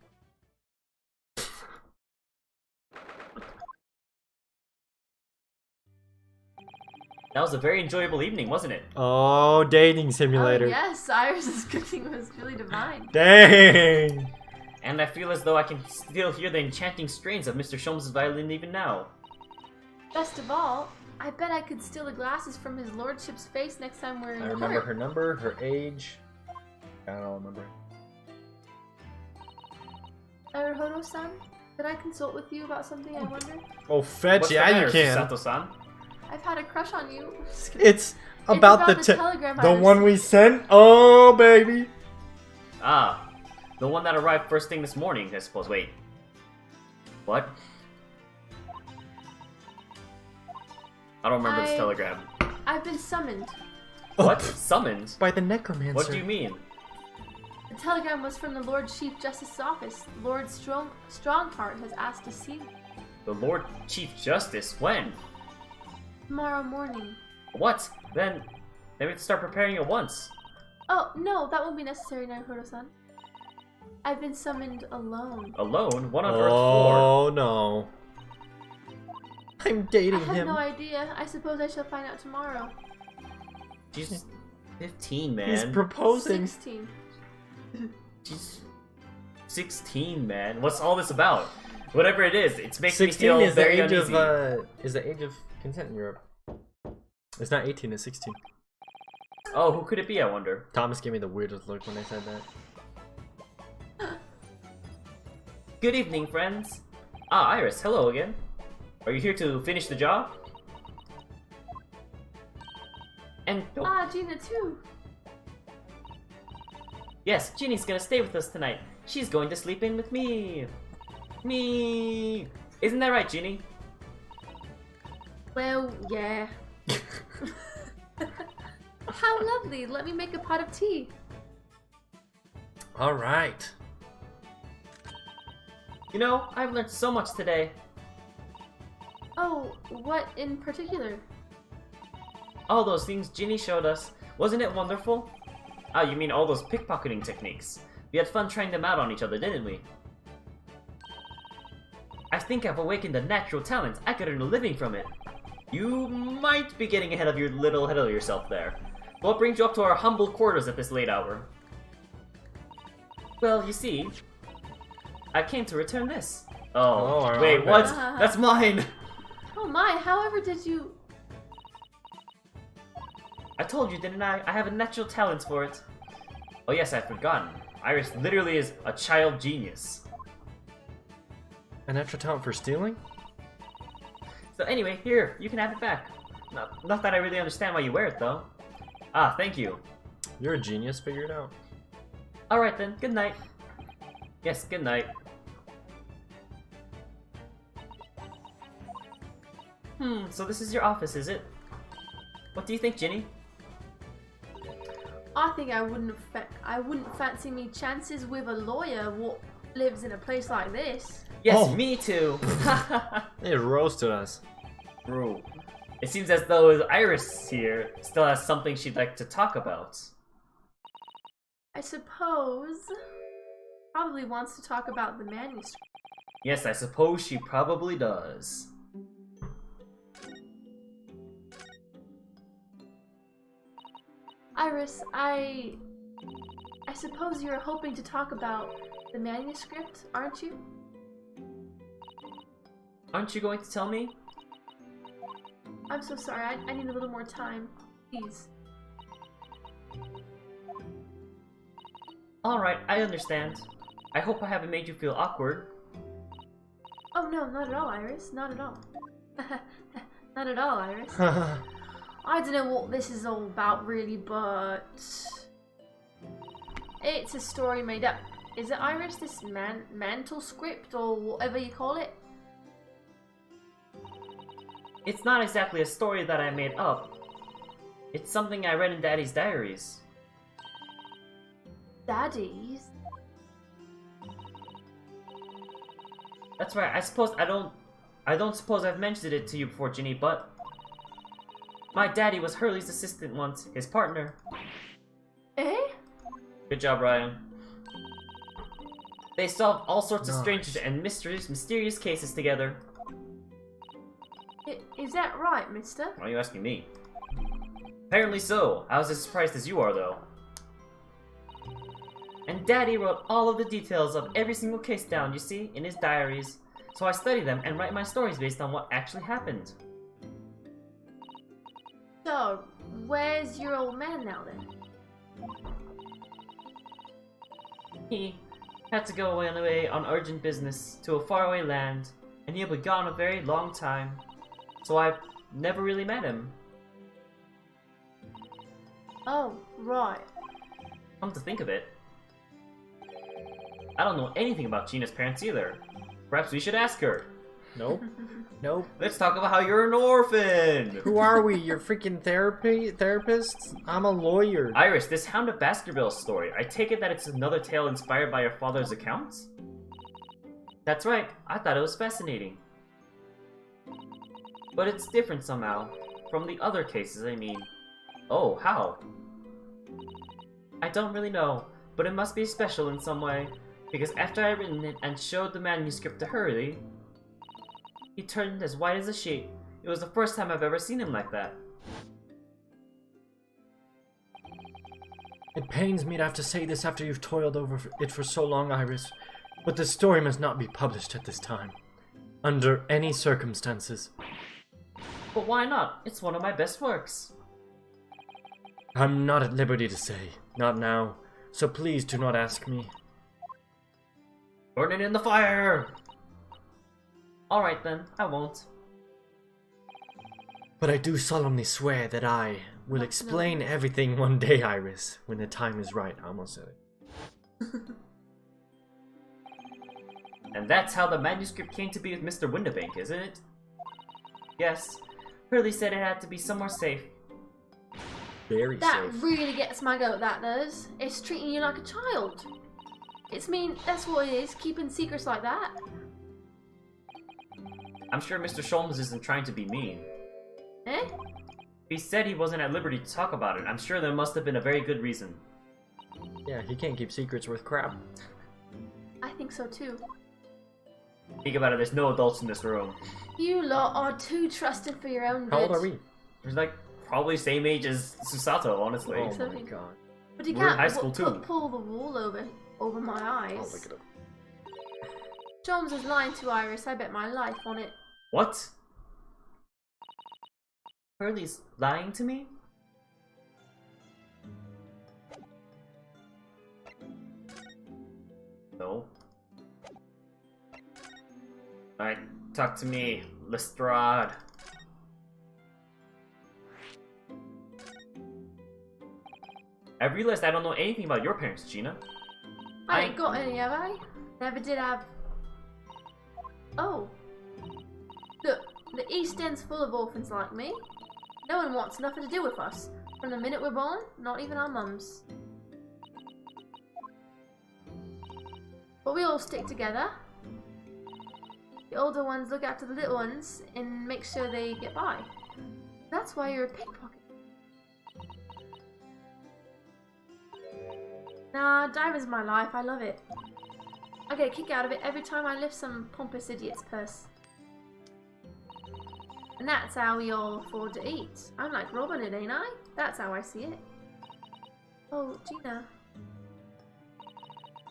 That was a very enjoyable evening, wasn't it? Oh, dating Oh, simulator. yes, Iris's cooking was really divine. Dang. And I feel as though I can still hear the enchanting strains of Mr. Sholmes' violin even now. Best of all, I bet I could steal the glasses from his lordship's face next time we're in I remember court. her number, her age. I don't remember. Naruhodo-san, could I consult with you about something, I wonder? Oh, fetch, What's the yeah, matter, you can. Susato-san? I've had a crush on you. Just kidding. It's about, the the telegram the I one we received. sent. Oh, baby. Ah, the one that arrived first thing this morning, I suppose. Wait. What? I don't remember this I- telegram. I've been summoned. What? Summoned? By the necromancer. What do you mean? The telegram was from the Lord Chief Justice's office. Lord Strongheart has asked to see me The Lord Chief Justice? When? tomorrow morning. What? Then we have to start preparing at once. Oh, no, that won't be necessary, Naruhodo-san. I've been summoned alone. Alone? What on earth for? Oh, no. I'm dating I have him. no idea. I suppose I shall find out tomorrow. She's 15, man. He's proposing. 16. She's 16, man. What's all this about? Whatever it is, it makes me 16 feel is the very age uneasy. is the age of consent in Europe. It's not 18, it's 16. Oh, who could it be, I wonder? Thomas gave me the weirdest look when I said that. Good evening, friends. Ah, Iris, hello again. Are you here to finish the job? And Ah, Gina too. yes, Ginny's gonna stay with us tonight. She's going to sleep in with me. Me. Isn't that right, Ginny? Well, yeah. How lovely. Let me make a pot of tea. All right. You know, I've learned so much today. Oh, what in particular? All those things Ginny showed us. Wasn't it wonderful? Ah, you mean all those pickpocketing techniques. We had fun trying them out on each other, didn't we? I think I've awakened a natural talent. I could earn a living from it. You might be getting ahead of yourself there. What brings you up to our humble quarters at this late hour? Well, you see, I came to return this. Oh, wait, okay. what? That's mine! Oh my, however did you... I told you, didn't I? I have a natural talent for it. Oh yes, I'd forgotten. Iris literally is a child genius. A natural talent for stealing? So anyway, here, you can have it back. Not that I really understand why you wear it, though. Ah, thank you. You're a genius, figure it out. Alright then, good night. Yes, good night. So this is your office, is it? What do you think, Ginny? I think I wouldn't fancy me chances with a lawyer what lives in a place like this. Yes, Oh. me too. It roasted us. Bro, it seems as though Iris here still has something she'd like to talk about. I suppose... Probably wants to talk about the manuscript. Yes, I suppose she probably does. Iris, I suppose you're hoping to talk about the manuscript, aren't you? Aren't you going to tell me? I'm so sorry, I need a little more time. Please. Alright, I understand. I hope I haven't made you feel awkward. Oh no, not at all, Iris. Not at all. Not at all, Iris. I don't know what this is all about really, but... It's a story made up. Is it, Iris, this mantle script, or whatever you call it? It's not exactly a story that I made up. It's something I read in Daddy's diaries. Daddy's? That's right, I don't suppose I've mentioned it to you before, Ginny, but... My daddy was Hurley's assistant once, his partner. Eh? Good job, Ryan. They solved all sorts of Nice. strange and mysterious cases together. Is that right, mister? Why are you asking me? Apparently so. I was as surprised as you are, though. And Daddy wrote all of the details of every single case down, you see, in his diaries. So I study them and write my stories based on what actually happened. So, where's your old man now then? He had to go away on urgent business to a faraway land, and he'll be gone a very long time. So I've never really met him. Oh, right. Come to think of it, I don't know anything about Gina's parents either. Perhaps we should ask her. Nope. Nope. Let's talk about how you're an orphan! Who are we? You're freaking therapists? I'm a lawyer. Iris, this Hound of Baskerville story, I take it that it's another tale inspired by your father's accounts? That's right, I thought it was fascinating. But it's different somehow. From the other cases, I mean. Oh, how? I don't really know, but it must be special in some way. Because after I written it and showed the manuscript to Hurley, he turned as white as a sheet. It was the first time I've ever seen him like that. It pains me to have to say this after you've toiled over it for so long, Iris, but the story must not be published at this time. Under any circumstances. But why not? It's one of my best works. I'm not at liberty to say. Not now. So please do not ask me. Burn it in the fire! Alright then, I won't. But I do solemnly swear that I will explain everything one day, Iris, when the time is right. I almost said it. And that's how the manuscript came to be with Mr. Windibank, isn't it? Yes. Hurley said it had to be somewhere safe. Very That safe. really gets my goat, that does. It's treating you like a child. That's what it is, keeping secrets like that. I'm sure Mr. Sholmes isn't trying to be mean. Eh? He said he wasn't at liberty to talk about it. I'm sure there must have been a very good reason. Yeah, he can't keep secrets worth crap. I think so too. Think about it, there's no adults in this room. You lot are too trusted for your own good. How old are we? There's like probably same age as Susato, honestly. Oh Something. my god. But you We're in can't high school too. pull the wool over my eyes. I'll look it up. Jones is lying to Iris, I bet my life on it. What? Hurley's lying to me? No. Alright, talk to me, Lestrade. I realized I don't know anything about your parents, Gina. I ain't got any, have I? Never did have... Oh. Look, the East End's full of orphans like me. No one wants nothing to do with us. From the minute we're born, not even our mums. But we all stick together. The older ones look after the little ones and make sure they get by. That's why you're a pickpocket. Nah, diving's my life, I love it. I get a kick out of it every time I lift some pompous idiot's purse. And that's how we all afford to eat. I'm like Robin it, ain't I? That's how I see it. Oh, Gina.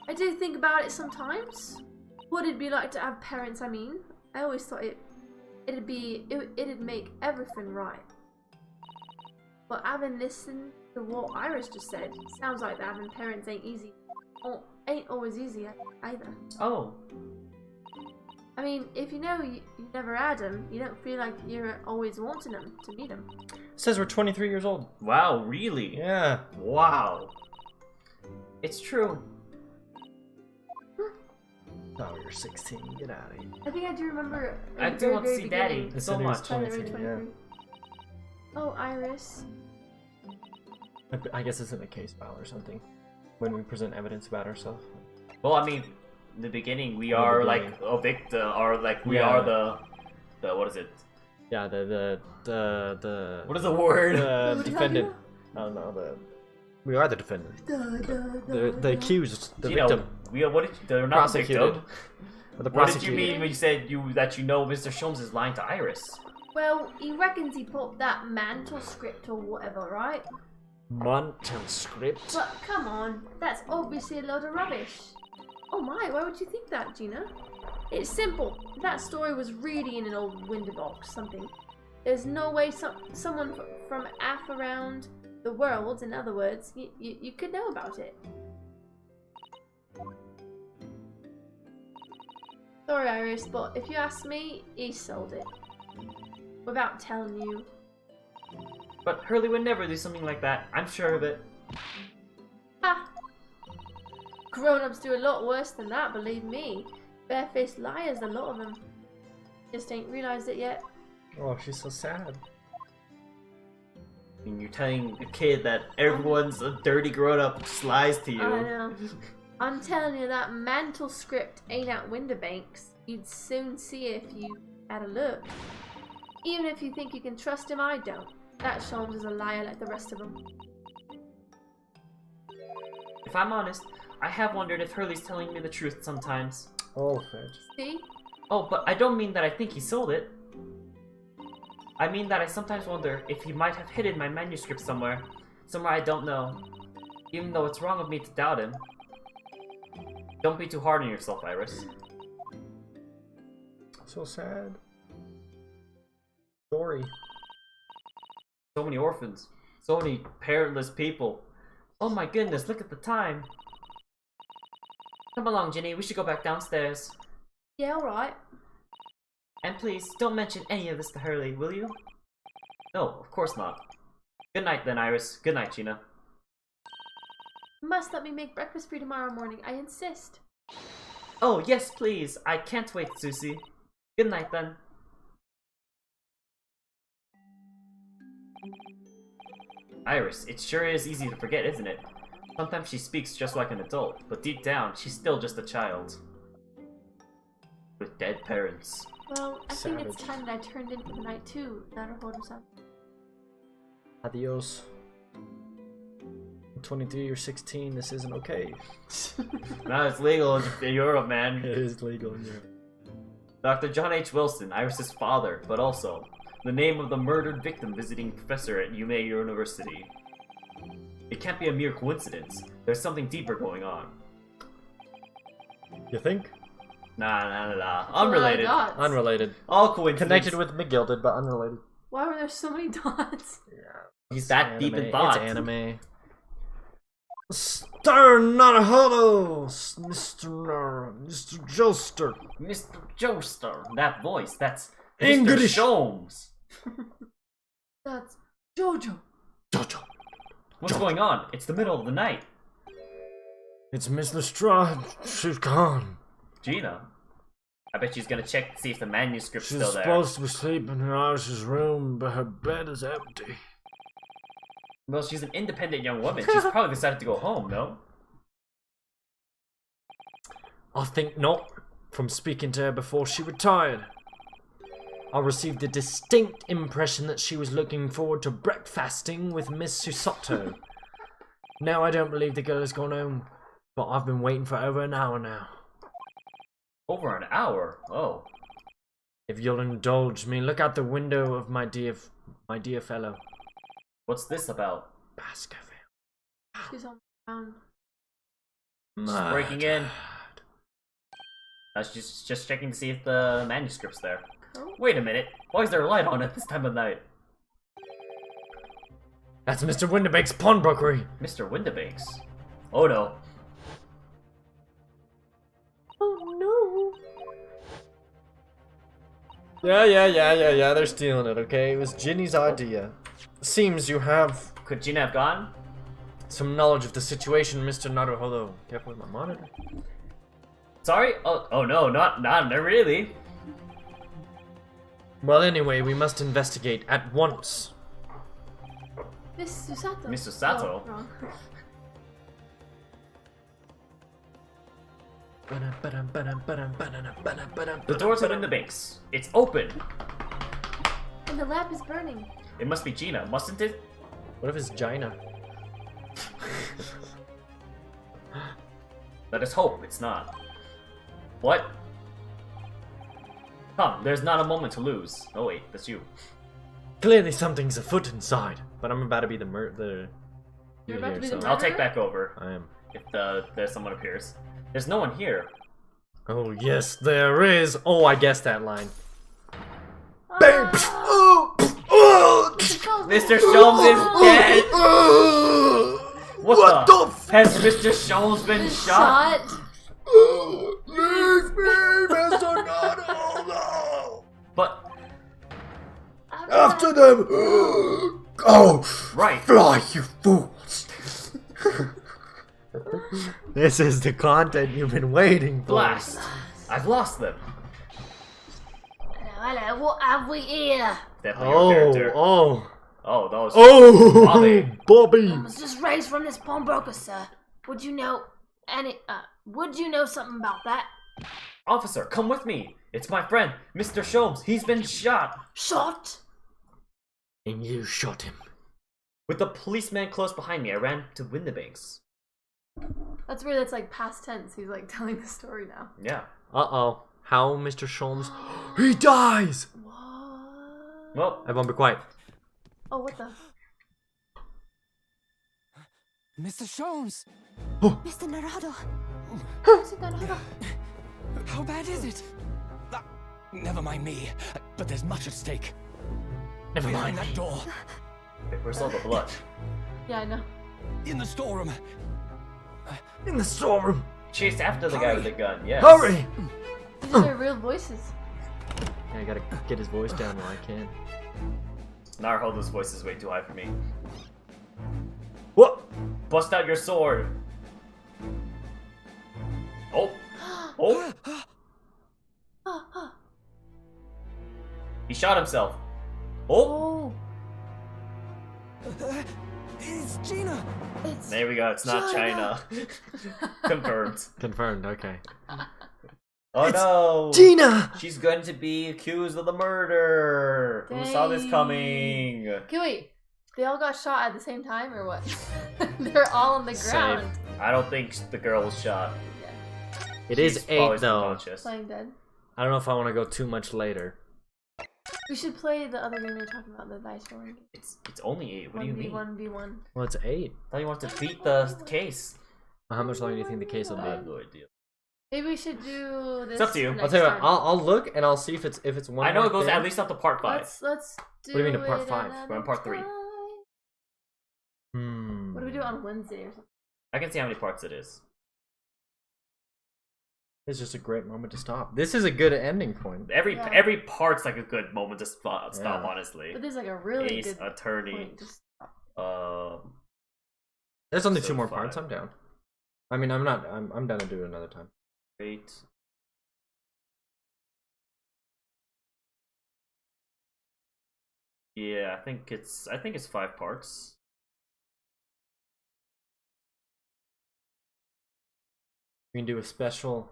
I do think about it sometimes. What it'd be like to have parents, I mean. I always thought it'd make everything right. But having listened to what Iris just said, sounds like that having parents ain't easy. Or ain't always easy either. Oh. I mean, if you know you never had them, you don't feel like you're always wanting them to meet them. Says we're 23 years old. Wow, really? Yeah. Wow. It's true. Oh, you're 16. Get out of here. I think I do remember. I do want to see Daddy It's so in his much. 23, yeah. Oh, Iris. I guess it's in a case file or something. When we present evidence about ourselves. Well, I mean, in the beginning we Oh, are the like beginning. a victim, or like we Yeah. are the what is it? Yeah, the What is the word? the defendant. I don't know, we are the defendant. The accused, the You know, victim. we are. What did you, they're not the Prosecuted. victim. Or the What did you prosecutor. mean when you said that you know Mr. Sholmes is lying to Iris? Well, he reckons he put that mantle script or whatever, right? Mantle script? But come on, that's obviously a load of rubbish. Oh my, why would you think that, Gina? It's simple. That story was really in an old window box, something. There's no way someone from around the world, in other words, you could know about it. Sorry, Iris, but if you ask me, he sold it. Without telling you. But Hurley would never do something like that. I'm sure of it. Ha! Grown-ups do a lot worse than that, believe me. Barefaced liars, a lot of them. Just ain't realized it yet. Oh, she's so sad. And you're telling a kid that everyone's a dirty grown-up just lies to you. I know. I'm telling you, that mantle script ain't at Winterbanks. You'd soon see if you had a look. Even if you think you can trust him, I don't. That Sholmes is a liar like the rest of them. If I'm honest, I have wondered if Hurley's telling me the truth sometimes. Oh, fetch. See? Oh, but I don't mean that I think he sold it. I mean that I sometimes wonder if he might have hidden my manuscript somewhere. Somewhere I don't know. Even though it's wrong of me to doubt him. Don't be too hard on yourself, Iris. So sad. Story. So many orphans. So many parentless people. Oh my goodness, look at the time. Come along, Ginny, we should go back downstairs. Yeah, alright. And please, don't mention any of this to Hurley, will you? No, of course not. Good night then, Iris. Good night, Gina. You must let me make breakfast for you tomorrow morning. I insist. Oh, yes, please. I can't wait, Susie. Good night then. Iris, it sure is easy to forget, isn't it? Sometimes she speaks just like an adult, but deep down, she's still just a child. With dead parents. Well, I think it's Savage. time that I turned in for the night too. Naruhodo-san. Adios. I'm 23 or 16, this isn't okay. No, it's legal in Europe, man. It is legal in Europe. Dr. John H. Wilson, Iris' father, but also the name of the murdered victim visiting professor at Yume University. It can't be a mere coincidence. There's something deeper going on. You think? Nah. Unrelated. Dots. Unrelated. All coincidence. Connected with McGilded, but unrelated. Why were there so many dots? Yeah. He's that deep in thought. It's anime. Stern Naruhodo, Mr. Joester. Mr. Joestar. That voice, that's English. Mr. Sholmes. That's Jojo. Jojo. What's going on? It's the middle of the night. It's Miss Lestrade. She's gone. Gina. I bet she's gonna check to see if the manuscript's She's still there. supposed to be sleeping in Iris's room, but her bed is empty. Well, she's an independent young woman. She's probably decided to go home, no? I think not, from speaking to her before she retired. I received a distinct impression that she was looking forward to breakfasting with Miss Susato. Now I don't believe the girl has gone home, but I've been waiting for over an hour now. Over an hour? Oh. If you'll indulge me, look out the window of my dear fellow. What's this about? Baskerville. She's on the ground. She's breaking in. She's just checking to see if the manuscript's there. Oh. Wait a minute. Why is there a light on at this time of night? That's Mr. Winterbake's pawnbrokery. Mr. Windibanks. Oh no. Oh no. Yeah, they're stealing it, okay? It was Ginny's idea. Seems you have Could Gina have gone? some knowledge of the situation, Mr. Naruhodo. Careful with my monitor. Sorry? Oh no, not really. Well, anyway, we must investigate at once. Miss Susato. Miss Susato? Oh, wrong. The door to Windibanks. It's open. And the lamp is burning. It must be Gina, mustn't it? What if it's Gina? Let us hope it's not. What? Come, there's not a moment to lose. Oh wait, that's you. Clearly something's afoot inside. But I'm about to be the You're about to be the I'll take murderer? back over I am. if there's someone appears. There's no one here. Oh yes, there is. Oh, I guessed that line. Bang! Mr. Sholmes is dead! What the f- Has Mr. Sholmes been shot? Leave me, Mr. Nuddle! But, After them! Go! right. Fly, you fools! This is the content you've been waiting for. Blast. I've lost them. Hello, what have we here? Definitely your character. Oh! Oh, those. Oh! Bobby. Bobby! I was just raised from this pawnbroker, sir. Would you know something about that? Officer, come with me. It's my friend, Mr. Sholmes. He's been shot. Shot? And you shot him. With the policeman close behind me, I ran to win the banks. That's weird, that's like past tense. He's like telling the story now. Yeah. Uh-oh. How, Mr. Sholmes? He dies! What? Well, Everyone be quiet. Oh, what the? Mr. Sholmes! Mr. Narado. Mr. Narado. How bad is it? Never mind me, but there's much at stake. Never Behind mind. that door, where's all the blood? Yeah, I know. in the storeroom. In the storeroom. Chased after the guy with the gun, yes. Hurry! These are their real voices. Yeah, I gotta get his voice down while I can. Naruhodo's voice is way too high for me. What? Bust out your sword. Oh. Oh. He shot himself. Oh. Oh. It's Gina! It's There we go. It's not China. Confirmed. Confirmed, okay. Oh no. Gina! She's going to be accused of the murder. Who saw this Dang. coming? Okay, wait. They all got shot at the same time, or what? They're all on the Same. ground. I don't think the girl was shot. It She's is 8 probably though. unconscious. Playing dead. I don't know if I want to go too much later. We should play the other game we were talking about, the dice rolling. It's only 8. What do you mean? 1v1v1. Well, it's 8. I thought you wanted to beat the case. How much longer do you think the case will I be? have no idea. Maybe we should do this. It's up to you. next I'll tell you what. time. I'll look and I'll see if it's one. I know more it goes thing. at least up to part 5. Let's do do you mean to part it 5? another We're on part 3. time. Hmm. What do we do on Wednesday or something? I can see how many parts it is. It's just a great moment to stop. This is a good ending point. Yeah. Every part's like a good moment to stop, Yeah. honestly. But there's like a really Ace, good attorney. point to stop. There's only So 2 more 5. parts. I'm down. I mean, I'm not. I'm down to do it another time. 8. Yeah, I think it's 5 parts. We can do a special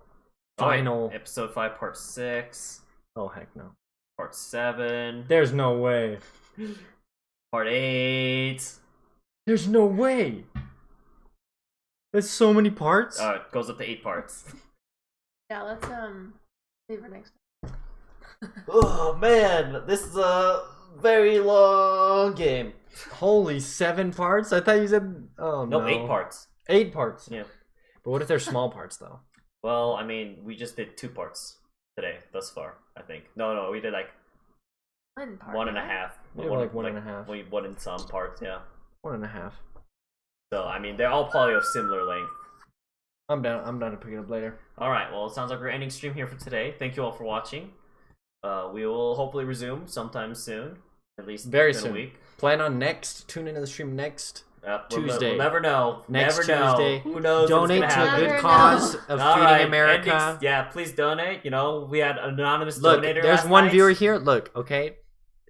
Oh, wait, final. episode 5, part 6, Oh heck no. part 7, There's no way. part 8. There's no way. There's so many parts. It goes up to 8 parts. Yeah, let's save for next time. Oh man, this is a very long game. Holy 7 parts? I thought you said. Oh no. Nope, 8 parts. 8 parts. Yeah. But what if they're small parts though? Well, I mean, we just did 2 parts today, thus far, I think. No, we did like One part. 1.5. right? We did like 1.5. One in some parts, yeah. 1.5. So, I mean, they're all probably of similar length. I'm down to pick it up later. Alright, well, it sounds like we're ending stream here for today. Thank you all for watching. We will hopefully resume sometime soon. At least Very in soon. a week. Plan on next. Tune into the stream next. Tuesday. Tuesday. We'll never know. Next Never Tuesday. know. Who knows? Donate what's to gonna a happen. good Never cause know. of All feeding right, America. endings- yeah, please donate. You know, we had an anonymous Look, donator. there's last one night. viewer here. Look, okay,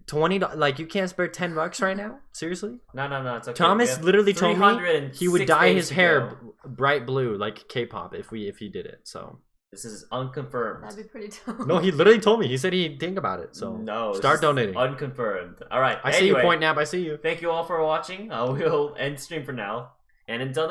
$20. Like you can't spare $10 right now. Seriously? No, it's okay. Thomas We have literally told me 306 he would dye days his to hair go. bright blue like K-pop if he did it. So This is unconfirmed. That'd be pretty tough. no, he literally told me. He said he'd think about it. So No, start this is donating. Unconfirmed. All right. I see you, anyway, Point Nap. I see you. Thank you all for watching. We'll end stream for now, and until next.